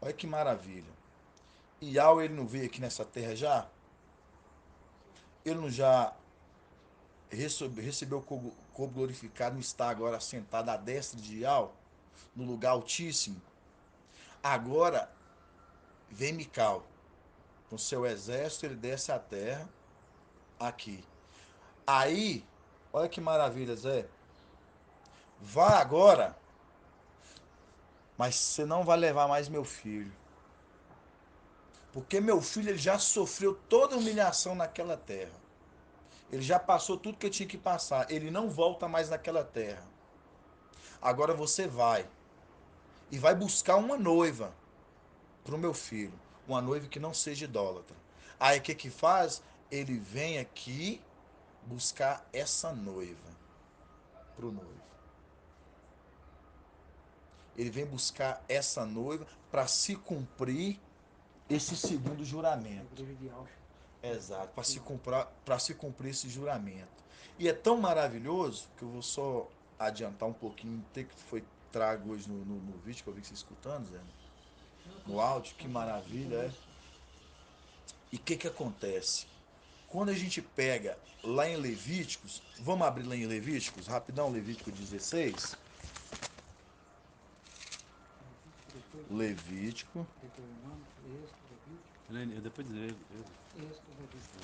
[SPEAKER 1] olha que maravilha. E ao ele não veio aqui nessa terra já, ele não já recebeu o corpo glorificado, não está agora sentado à destra de Iau, no lugar altíssimo. Agora vem Mical, com seu exército, ele desce a terra aqui. Aí, olha que maravilha, Zé. Vá agora, mas você não vai levar mais meu filho. Porque meu filho ele já sofreu toda a humilhação naquela terra. Ele já passou tudo que eu tinha que passar. Ele não volta mais naquela terra. Agora você vai e vai buscar uma noiva para o meu filho. Uma noiva que não seja idólatra. Aí o que que faz? Ele vem aqui buscar essa noiva para o noivo. Ele vem buscar essa noiva para se cumprir esse segundo
[SPEAKER 4] A
[SPEAKER 1] juramento.
[SPEAKER 4] igreja de Auschwitz.
[SPEAKER 1] Exato,
[SPEAKER 4] De Auschwitz.
[SPEAKER 1] para se cumprir esse juramento. E é tão maravilhoso que eu vou só adiantar um pouquinho o que foi trago hoje no vídeo que eu vi que você escutando, Zé,
[SPEAKER 4] Não,
[SPEAKER 1] no áudio, que
[SPEAKER 4] tá no
[SPEAKER 1] maravilha é.
[SPEAKER 4] começo.
[SPEAKER 1] E o que que acontece? Quando a gente pega lá em Levíticos, vamos abrir lá em Levíticos, rapidão, Levítico 16.
[SPEAKER 4] Depois de
[SPEAKER 1] Levítico,
[SPEAKER 4] Deuteronômio, Êxodo, Levítico.
[SPEAKER 3] Depois dizer ele.
[SPEAKER 4] Êxodo, Levítico.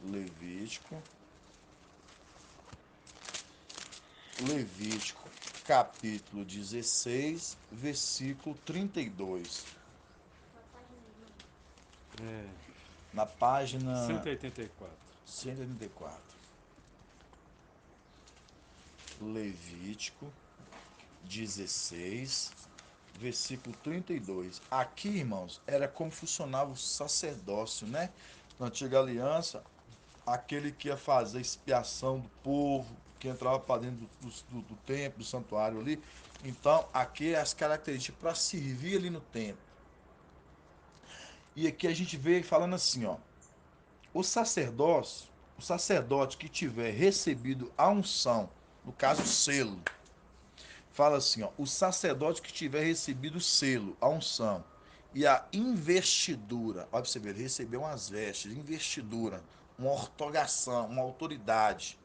[SPEAKER 1] Levítico, Levítico, capítulo 16, versículo 32.
[SPEAKER 2] Qual a página, irmão?
[SPEAKER 3] É,
[SPEAKER 1] Na página
[SPEAKER 3] 184.
[SPEAKER 1] 184. Levítico 16, versículo 32. Aqui, irmãos, era como funcionava o sacerdócio, né? Na antiga aliança, aquele que ia fazer expiação do povo, que entrava para dentro do templo, do santuário ali. Então, aqui as características para servir ali no templo. E aqui a gente vê falando assim, ó. O sacerdócio, o sacerdote que tiver recebido a unção, no caso o selo, fala assim, ó, o sacerdote que tiver recebido o selo, a unção e a investidura, olha pra você ver, ele recebeu umas vestes, investidura, uma ortogação, uma autoridade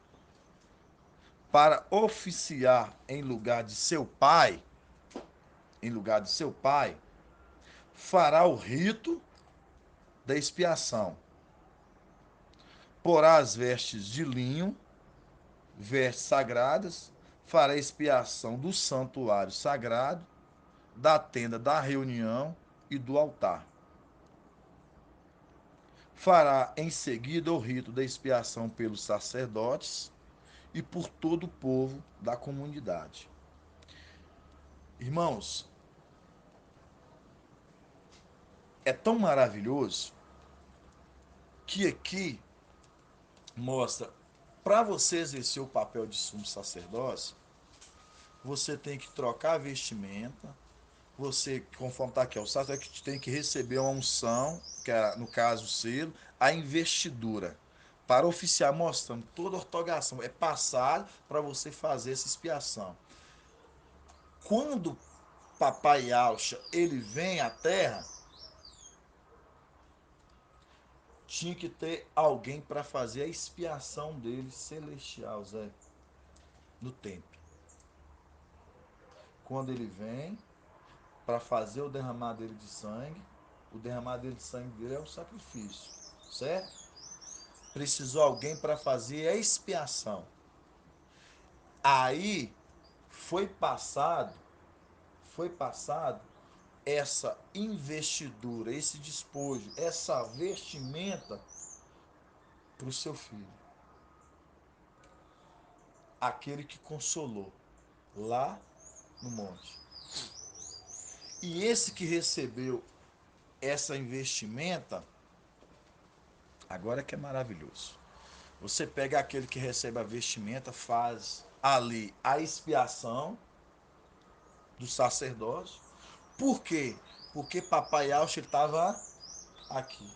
[SPEAKER 1] para oficiar em lugar de seu pai, fará o rito da expiação. Porá as vestes de linho, vestes sagradas, fará expiação do santuário sagrado, da tenda da reunião e do altar. Fará em seguida o rito da expiação pelos sacerdotes e por todo o povo da comunidade. Irmãos, é tão maravilhoso que aqui mostra, para você exercer o papel de sumo sacerdócio, você tem que trocar a vestimenta, você, conforme está aqui, o sacerdote tem que receber uma unção, que é, no caso, o selo, a investidura, para oficiar, mostrando toda a ortogação. É passado para você fazer essa expiação. Quando papai Alcha, ele vem à terra, tinha que ter alguém para fazer a expiação dele celestial, Zé, no templo. Quando ele vem para fazer o derramar dele de sangue, o derramar dele de sangue dele é um sacrifício, certo? Precisou alguém para fazer a expiação. Aí foi passado essa investidura, esse despojo, essa vestimenta para o seu filho, aquele que consolou lá no monte. E esse que recebeu essa investimenta, agora que é maravilhoso. Você pega aquele que recebe a vestimenta, faz ali a expiação do sacerdócio. Por quê? Porque papai Alche estava aqui.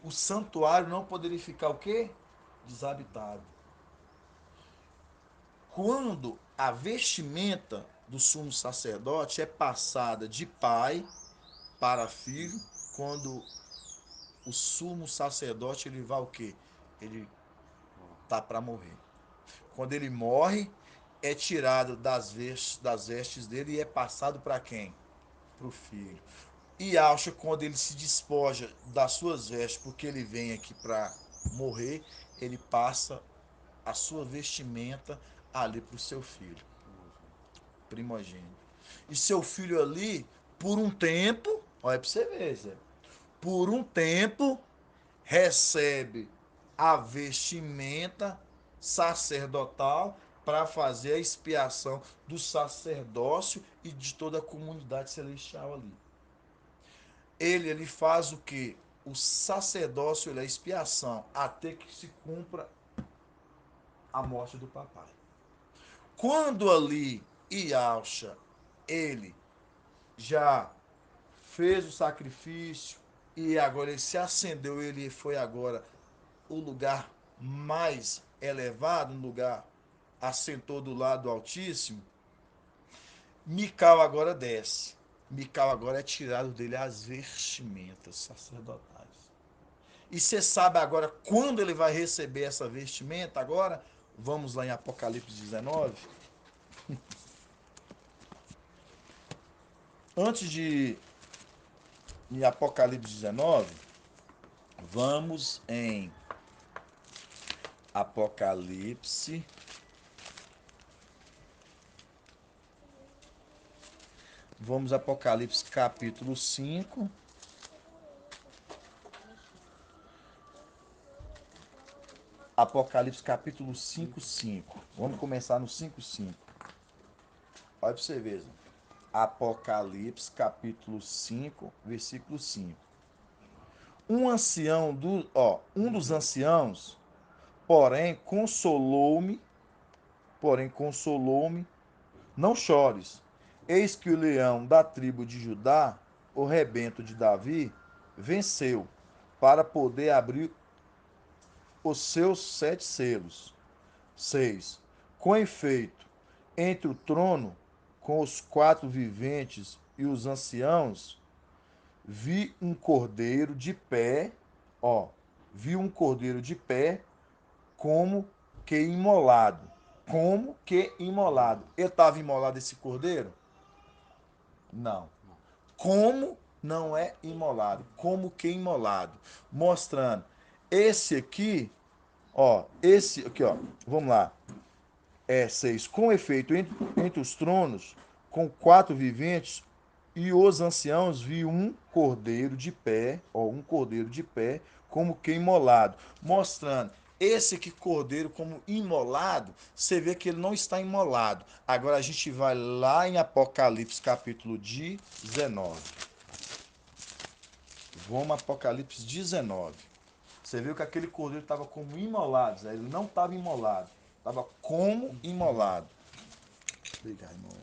[SPEAKER 1] O santuário não poderia ficar o quê? Desabitado. Quando a vestimenta do sumo sacerdote é passada de pai para filho, quando o sumo sacerdote ele vai o quê? Ele tá para morrer. Quando ele morre, é tirado das vestes dele e é passado para quem? Para o filho. E acha quando ele se despoja das suas vestes, porque ele vem aqui para morrer, ele passa a sua vestimenta ali para o seu filho, primogênito. E seu filho ali, por um tempo, olha para você ver, Zé, por um tempo, recebe a vestimenta sacerdotal para fazer a expiação do sacerdócio e de toda a comunidade celestial ali. Ele faz o que? O sacerdócio, ele é a expiação, até que se cumpra a morte do papai. Quando ali Ialcha, ele já fez o sacrifício e agora ele se acendeu, ele foi agora o lugar mais elevado, um lugar assentou do lado do Altíssimo, Mical agora desce. Mical agora é tirado dele as vestimentas sacerdotais. E você sabe agora quando ele vai receber essa vestimenta? Agora, vamos lá em Apocalipse 19. Antes de em Apocalipse 19, vamos em Apocalipse. Vamos Apocalipse capítulo 5. Apocalipse capítulo 5:5. Vamos começar no 5:5. Olha para você ver. Apocalipse capítulo 5, versículo 5. Um dos anciãos, porém consolou-me, não chores. Eis que o leão da tribo de Judá, o rebento de Davi, venceu para poder abrir os seus 7 selos. 6. Com efeito, entre o trono, com os 4 viventes e os anciãos, vi um cordeiro de pé, ó, vi um cordeiro de pé, como que imolado. Como que imolado. Ele estava imolado esse cordeiro? Não. Como não é imolado? Como que imolado? Mostrando. Esse aqui, ó, esse aqui, ó, vamos lá. 6. Com efeito, entre os tronos, com 4 viventes e os anciãos, vi um cordeiro de pé, ó, um cordeiro de pé, como que imolado, mostrando esse que cordeiro como imolado, você vê que ele não está imolado. Agora a gente vai lá em Apocalipse capítulo 19. Vamos Apocalipse 19. Você viu que aquele cordeiro estava como imolado, Zé. Ele não estava imolado, estava como imolado. Obrigado, irmão.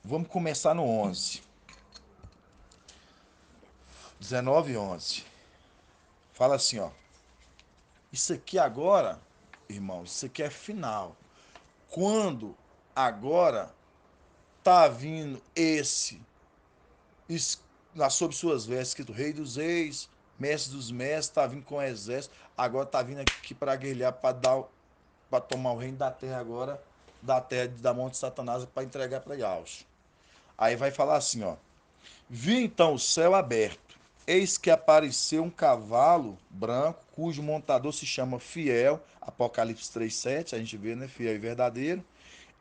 [SPEAKER 1] Vamos começar no 11. 19:11. Fala assim, ó. Isso aqui agora, irmãos, isso aqui é final. Quando agora tá vindo esse lá sob suas vestes, escrito Rei dos Reis, Mestre dos Mestres, tá vindo com o exército, agora tá vindo aqui para guerrear, para tomar o reino da terra agora, da terra da mão de Satanás, para entregar para Yahshua. Aí vai falar assim, ó: vi então o céu aberto, eis que apareceu um cavalo branco, cujo montador se chama Fiel, Apocalipse 3:7, a gente vê, né, fiel e verdadeiro.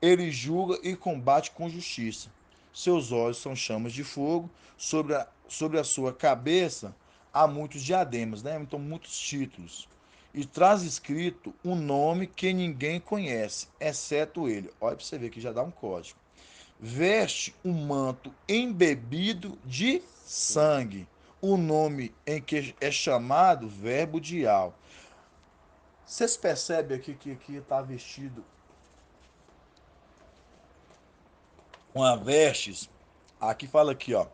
[SPEAKER 1] Ele julga e combate com justiça. Seus olhos são chamas de fogo, sobre a sua cabeça há muitos diademas, né? Então muitos títulos. E traz escrito um nome que ninguém conhece, exceto ele. Olha para você ver que já dá um código. Veste um manto embebido de
[SPEAKER 3] Sim.
[SPEAKER 1] sangue, o nome em que é chamado Verbo Dial. Vocês percebem aqui que está vestido com a vestes? Aqui fala aqui, ó.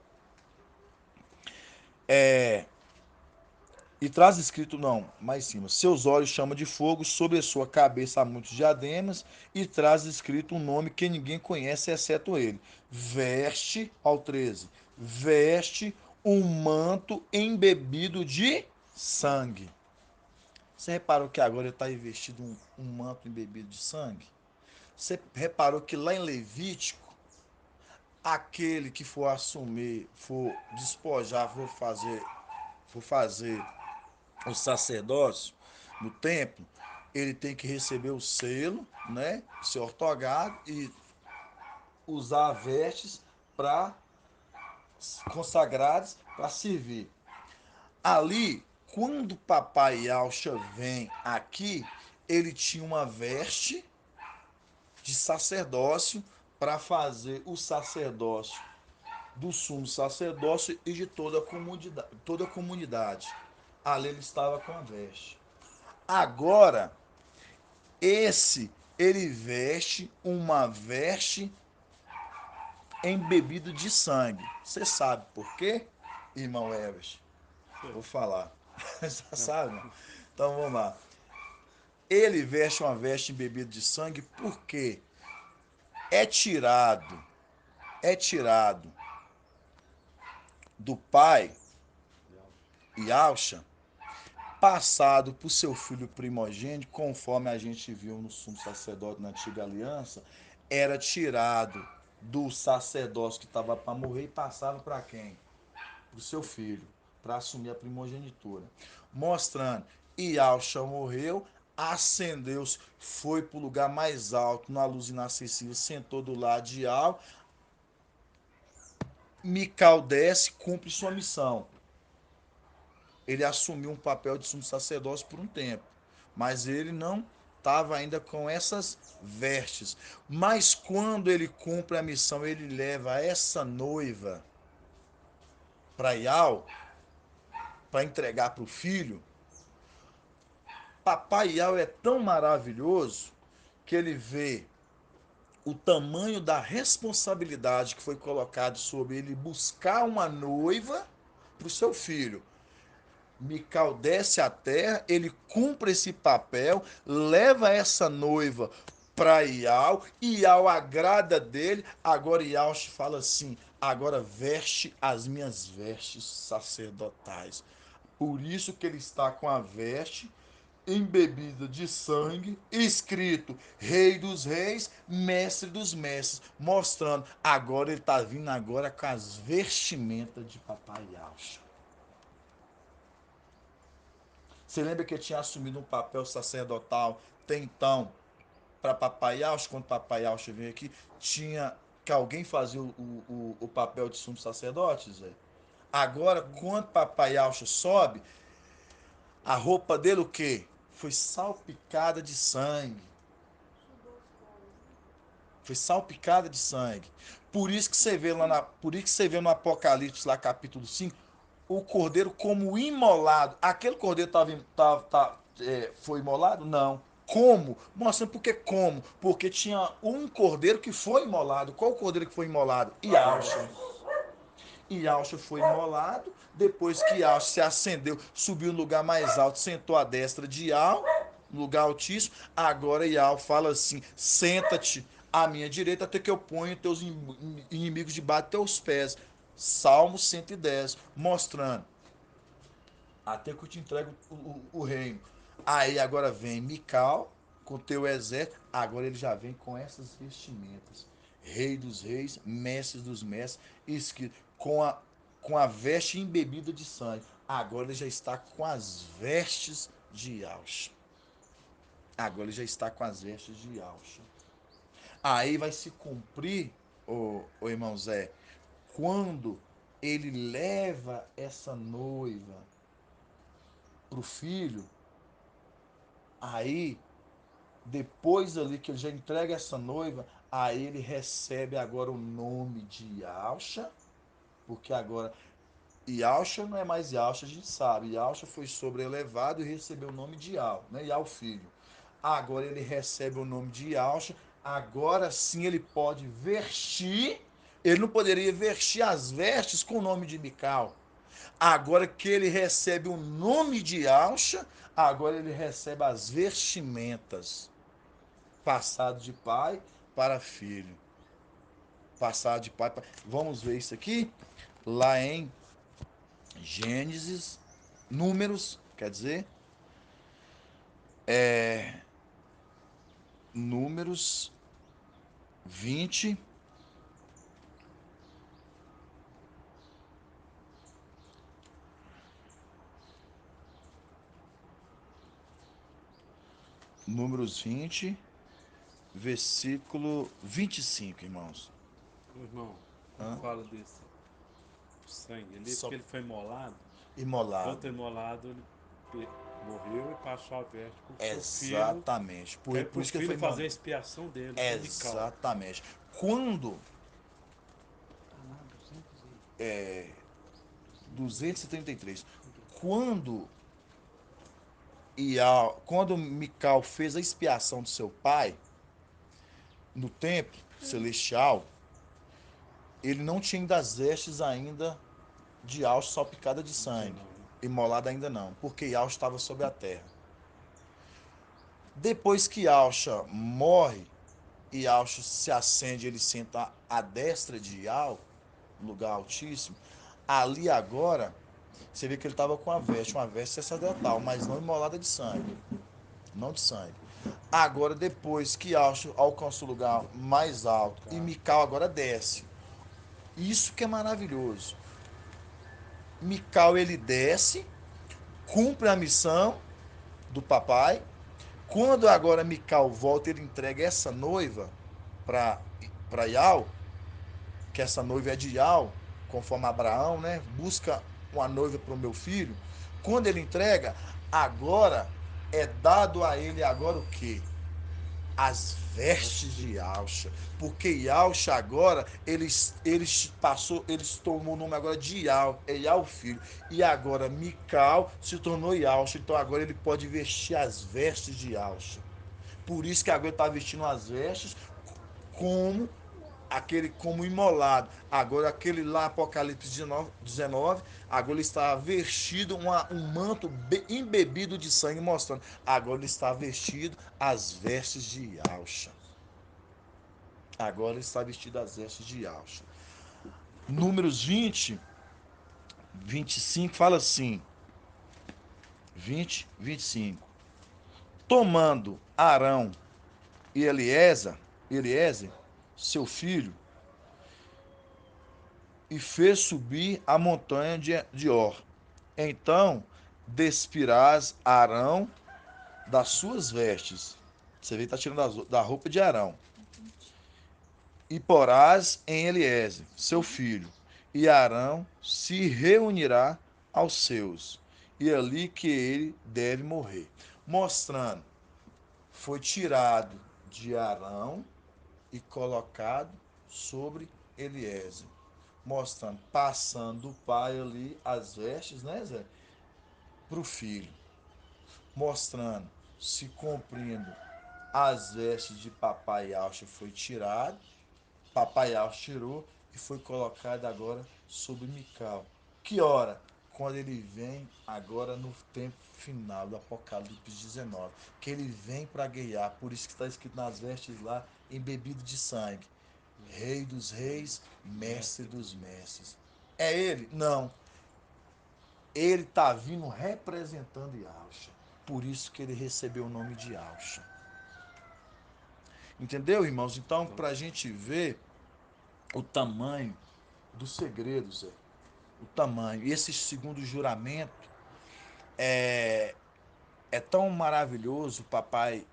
[SPEAKER 1] E traz escrito, não, mais em cima. Seus olhos chama de fogo, sobre a sua cabeça há muitos diademas, e traz escrito um nome que ninguém conhece exceto ele. Veste, ao 13, veste um manto embebido de sangue. Você reparou que agora ele está investido um manto embebido de sangue? Você reparou que lá em Levítico, aquele que for assumir, for despojar, for fazer o sacerdócio no templo, ele tem que receber o selo, né, ser ortogado e usar vestes para consagradas para servir. Ali, quando o papai Alcha vem aqui, ele tinha uma veste de sacerdócio para fazer o sacerdócio do sumo sacerdócio e de toda a comunidade. Ali ele estava com a veste. Agora, ele veste uma veste embebido de sangue. Você sabe por quê, irmão Everest? Vou falar. Já sabe, não? Então vamos lá. Ele veste uma veste embebida de sangue porque é tirado, é tirado do pai Yalcha, passado por seu filho primogênito, conforme a gente viu no sumo sacerdote na antiga aliança, era tirado do sacerdócio que estava para morrer e passava para quem? Para o seu filho, para assumir a primogenitura. Mostrando, Yalcha morreu, ascendeu-se, foi para o lugar mais alto, na luz inacessível, sentou do lado de Al, Mical desce, cumpre sua missão. Ele assumiu um papel de sumo sacerdócio por um tempo, mas ele não estava ainda com essas vestes. Mas quando ele cumpre a missão, ele leva essa noiva para Ial, para entregar para o filho. Papai Ial é tão maravilhoso que ele vê o tamanho da responsabilidade que foi colocado sobre ele buscar uma noiva para o seu filho. Mical desce à terra, ele cumpre esse papel, leva essa noiva para Ial, Ial agrada dele, agora Ial fala assim, agora veste as minhas vestes sacerdotais. Por isso que ele está com a veste embebida de sangue, escrito Rei dos Reis, Mestre dos Mestres, mostrando, agora ele está vindo agora com as vestimentas de Papai Yalcha. Você lembra que ele tinha assumido um papel sacerdotal até então para Papai Alcho, quando Papai Alcho veio aqui, tinha que alguém fazia o papel de sumo sacerdote, Zé? Agora, quando Papai Alcho sobe, a roupa dele o quê? Foi salpicada de sangue. Foi salpicada de sangue. Por isso que você vê por isso que você vê no Apocalipse, lá capítulo 5, o cordeiro como imolado. Aquele cordeiro foi imolado? Não. Como? Mostrando porque como. Porque tinha um cordeiro que foi imolado. Qual o cordeiro que foi imolado? Yahshua. e Yaucha foi imolado. Depois que Yaucha se acendeu, subiu no lugar mais alto, sentou à destra de Yau, no lugar altíssimo. Agora Yau fala assim: senta-te à minha direita até que eu ponha teus inimigos debaixo de teus pés. Salmo 110, mostrando até que eu te entrego o reino. Aí agora vem Mical com teu exército. Agora ele já vem com essas vestimentas. Rei dos reis, mestres dos mestres, escrito com a veste embebida de sangue. Agora ele já está com as vestes de Yaucha. Agora ele já está com as vestes de Yaucha. Aí vai se cumprir, o irmão Zé, quando ele leva essa noiva pro filho. Aí, depois ali que ele já entrega essa noiva, aí ele recebe agora o nome de Yaucha, porque agora Yaucha não é mais Yaucha, a gente sabe. Yaucha foi sobrelevado e recebeu o nome de Yau, né? Yau filho. Agora ele recebe o nome de Yaucha, agora sim ele pode vestir. Ele não poderia vestir as vestes com o nome de Mical. Agora que ele recebe o nome de Yaucha, agora ele recebe as vestimentas. Passado de pai para filho. Passado de pai para... Vamos ver isso aqui? Lá em Gênesis, Números, quer dizer, Números 20, Números 20, versículo 25, irmãos.
[SPEAKER 3] Ô, irmão, quando
[SPEAKER 1] Hã?
[SPEAKER 3] fala desse sangue ali,
[SPEAKER 1] Só
[SPEAKER 3] porque ele foi imolado,
[SPEAKER 1] imolado.
[SPEAKER 3] enquanto imolado ele morreu e passou a veste
[SPEAKER 1] Exatamente.
[SPEAKER 3] para
[SPEAKER 1] Por
[SPEAKER 3] o
[SPEAKER 1] isso que ele
[SPEAKER 3] filho
[SPEAKER 1] foi
[SPEAKER 3] fazer a
[SPEAKER 1] imolado.
[SPEAKER 3] expiação dele, para Mical.
[SPEAKER 1] Exatamente. Quando
[SPEAKER 4] Tá lá, 200 e...
[SPEAKER 1] 233.
[SPEAKER 4] 233.
[SPEAKER 1] Quando quando Mical fez a expiação do seu pai no templo celestial, ele não tinha ainda as vestes ainda de Yaush salpicada de
[SPEAKER 3] Não tinha
[SPEAKER 1] sangue,
[SPEAKER 3] não, né?
[SPEAKER 1] imolada ainda não, porque Yaush estava sobre a terra. Depois que Yaush morre e Yaush se acende, ele senta à destra de Yau, lugar altíssimo. Ali agora, você vê que ele estava com uma veste sacerdotal, mas não imolada de sangue, não de sangue. Agora, depois que Yaush alcança o lugar mais alto e Mical agora desce. Isso que é maravilhoso. Mical ele desce, cumpre a missão do papai. Quando agora Mical volta, ele entrega essa noiva para Yau, que essa noiva é de Yau, conforme Abraão, né? Busca uma noiva para o meu filho. Quando ele entrega, agora é dado a ele agora o quê? As vestes de Yaucha, porque Yaucha agora eles tomou o nome agora de Yau, é Yau filho, e agora Mical se tornou Yaucha, então agora ele pode vestir as vestes de Yaucha. Por isso que agora ele está vestindo as vestes como aquele como imolado. Agora aquele lá, Apocalipse 19, agora ele está vestido um manto embebido de sangue, mostrando. Agora ele está vestido as vestes de Yaucha. Agora ele está vestido as vestes de Yaucha. Números 20, 25 fala assim: 20, 25. Tomando Arão e Eliezer, seu filho, e fez subir a montanha de Or. Então despirás Arão das suas vestes. Você vê que está tirando da roupa de Arão. E porás em Eliezer, seu filho, e Arão se reunirá aos seus, e é ali que ele deve morrer. Mostrando, foi tirado de Arão e colocado sobre Eliezer. Mostrando, passando do pai ali as vestes, né, Zé? Para o filho. Mostrando, se cumprindo, as vestes de Papai Yaucha foi tirado. Papai Yaucha tirou e foi colocado agora sobre Mical. Que hora? Quando ele vem agora no tempo final do Apocalipse 19, que ele vem para guiar, por isso que está escrito nas vestes lá, embebido de sangue, Rei dos reis, mestre dos mestres. É ele? Não. Ele está vindo representando Yahshua. Por isso que ele recebeu o nome de Yahshua. Entendeu, irmãos? Então,
[SPEAKER 3] Então,
[SPEAKER 1] para a gente ver o tamanho do segredo, Zé. O tamanho. E esse segundo juramento é tão maravilhoso, papai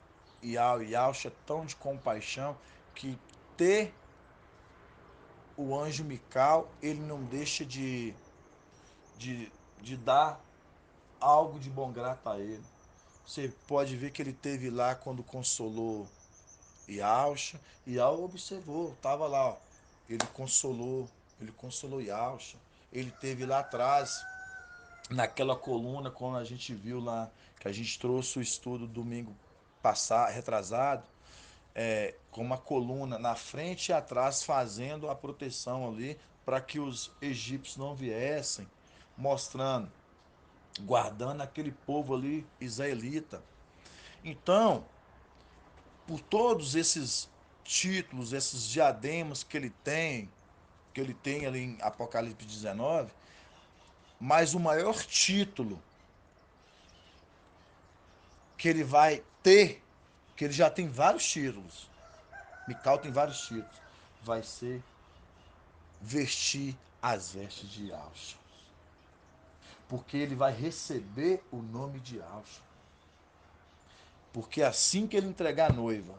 [SPEAKER 1] Yahshua, tão de compaixão, que ter o anjo Mical, ele não deixa de dar algo de bom grato a ele. Você pode ver que ele teve lá quando consolou Yahshua, e Yahshua observou, estava lá, ó, ele consolou Yahshua. Ele teve lá atrás, naquela coluna, quando a gente viu lá, que a gente trouxe o estudo domingo passado, retrasado, com uma coluna na frente e atrás fazendo a proteção ali para que os egípcios não viessem, mostrando, guardando aquele povo ali israelita. Então, por todos esses títulos, esses diademas que ele tem ali em Apocalipse 19, mas o maior título que ele vai ter, que ele já tem vários títulos, Mical tem vários títulos, vai ser vestir as vestes de Yahshua. Porque ele vai receber o nome de Yahshua. Porque assim que ele entregar a noiva,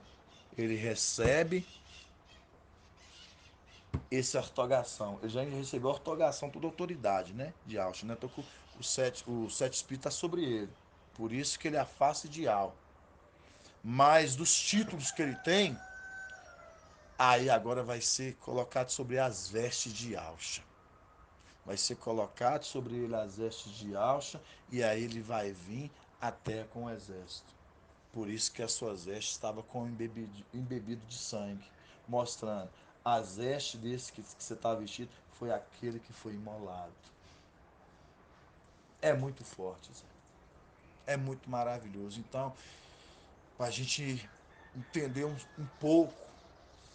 [SPEAKER 1] ele recebe essa ortogação. Ele já recebeu a ortogação, toda a autoridade, né? De Yahshua, né? Então, o sete espírito está sobre ele. Por isso que ele é a face de Yahweh. Mas dos títulos que ele tem, aí agora vai ser colocado sobre as vestes de Yahshua. Vai ser colocado sobre ele as vestes de Yahshua, e aí ele vai vir até com o exército. Por isso que as suas vestes estavam com embebido de sangue, mostrando as vestes desse que você está vestido foi aquele que foi imolado. É muito forte, Zé. É muito maravilhoso. Então, para a gente entender um pouco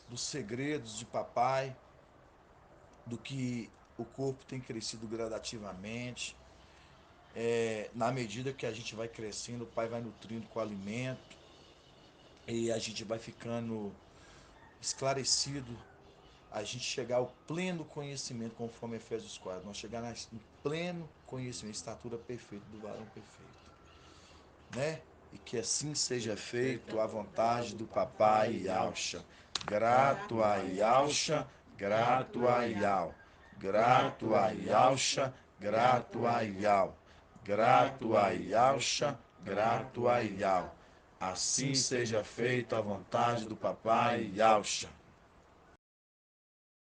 [SPEAKER 1] dos segredos de papai, do que o corpo tem crescido gradativamente, na medida que a gente vai crescendo, o pai vai nutrindo com o alimento e a gente vai ficando esclarecido, a gente chegar ao pleno conhecimento, conforme Efésios 4, nós chegar no pleno conhecimento, estatura perfeita do varão perfeito, né? E que assim seja feito a vontade do papai Yahshua. Grato a Yahshua, grato a Yah. Grato a Yahshua, grato a Yah. Grato a Yahshua, grato a Yah. Assim seja feita a vontade do papai Yahshua.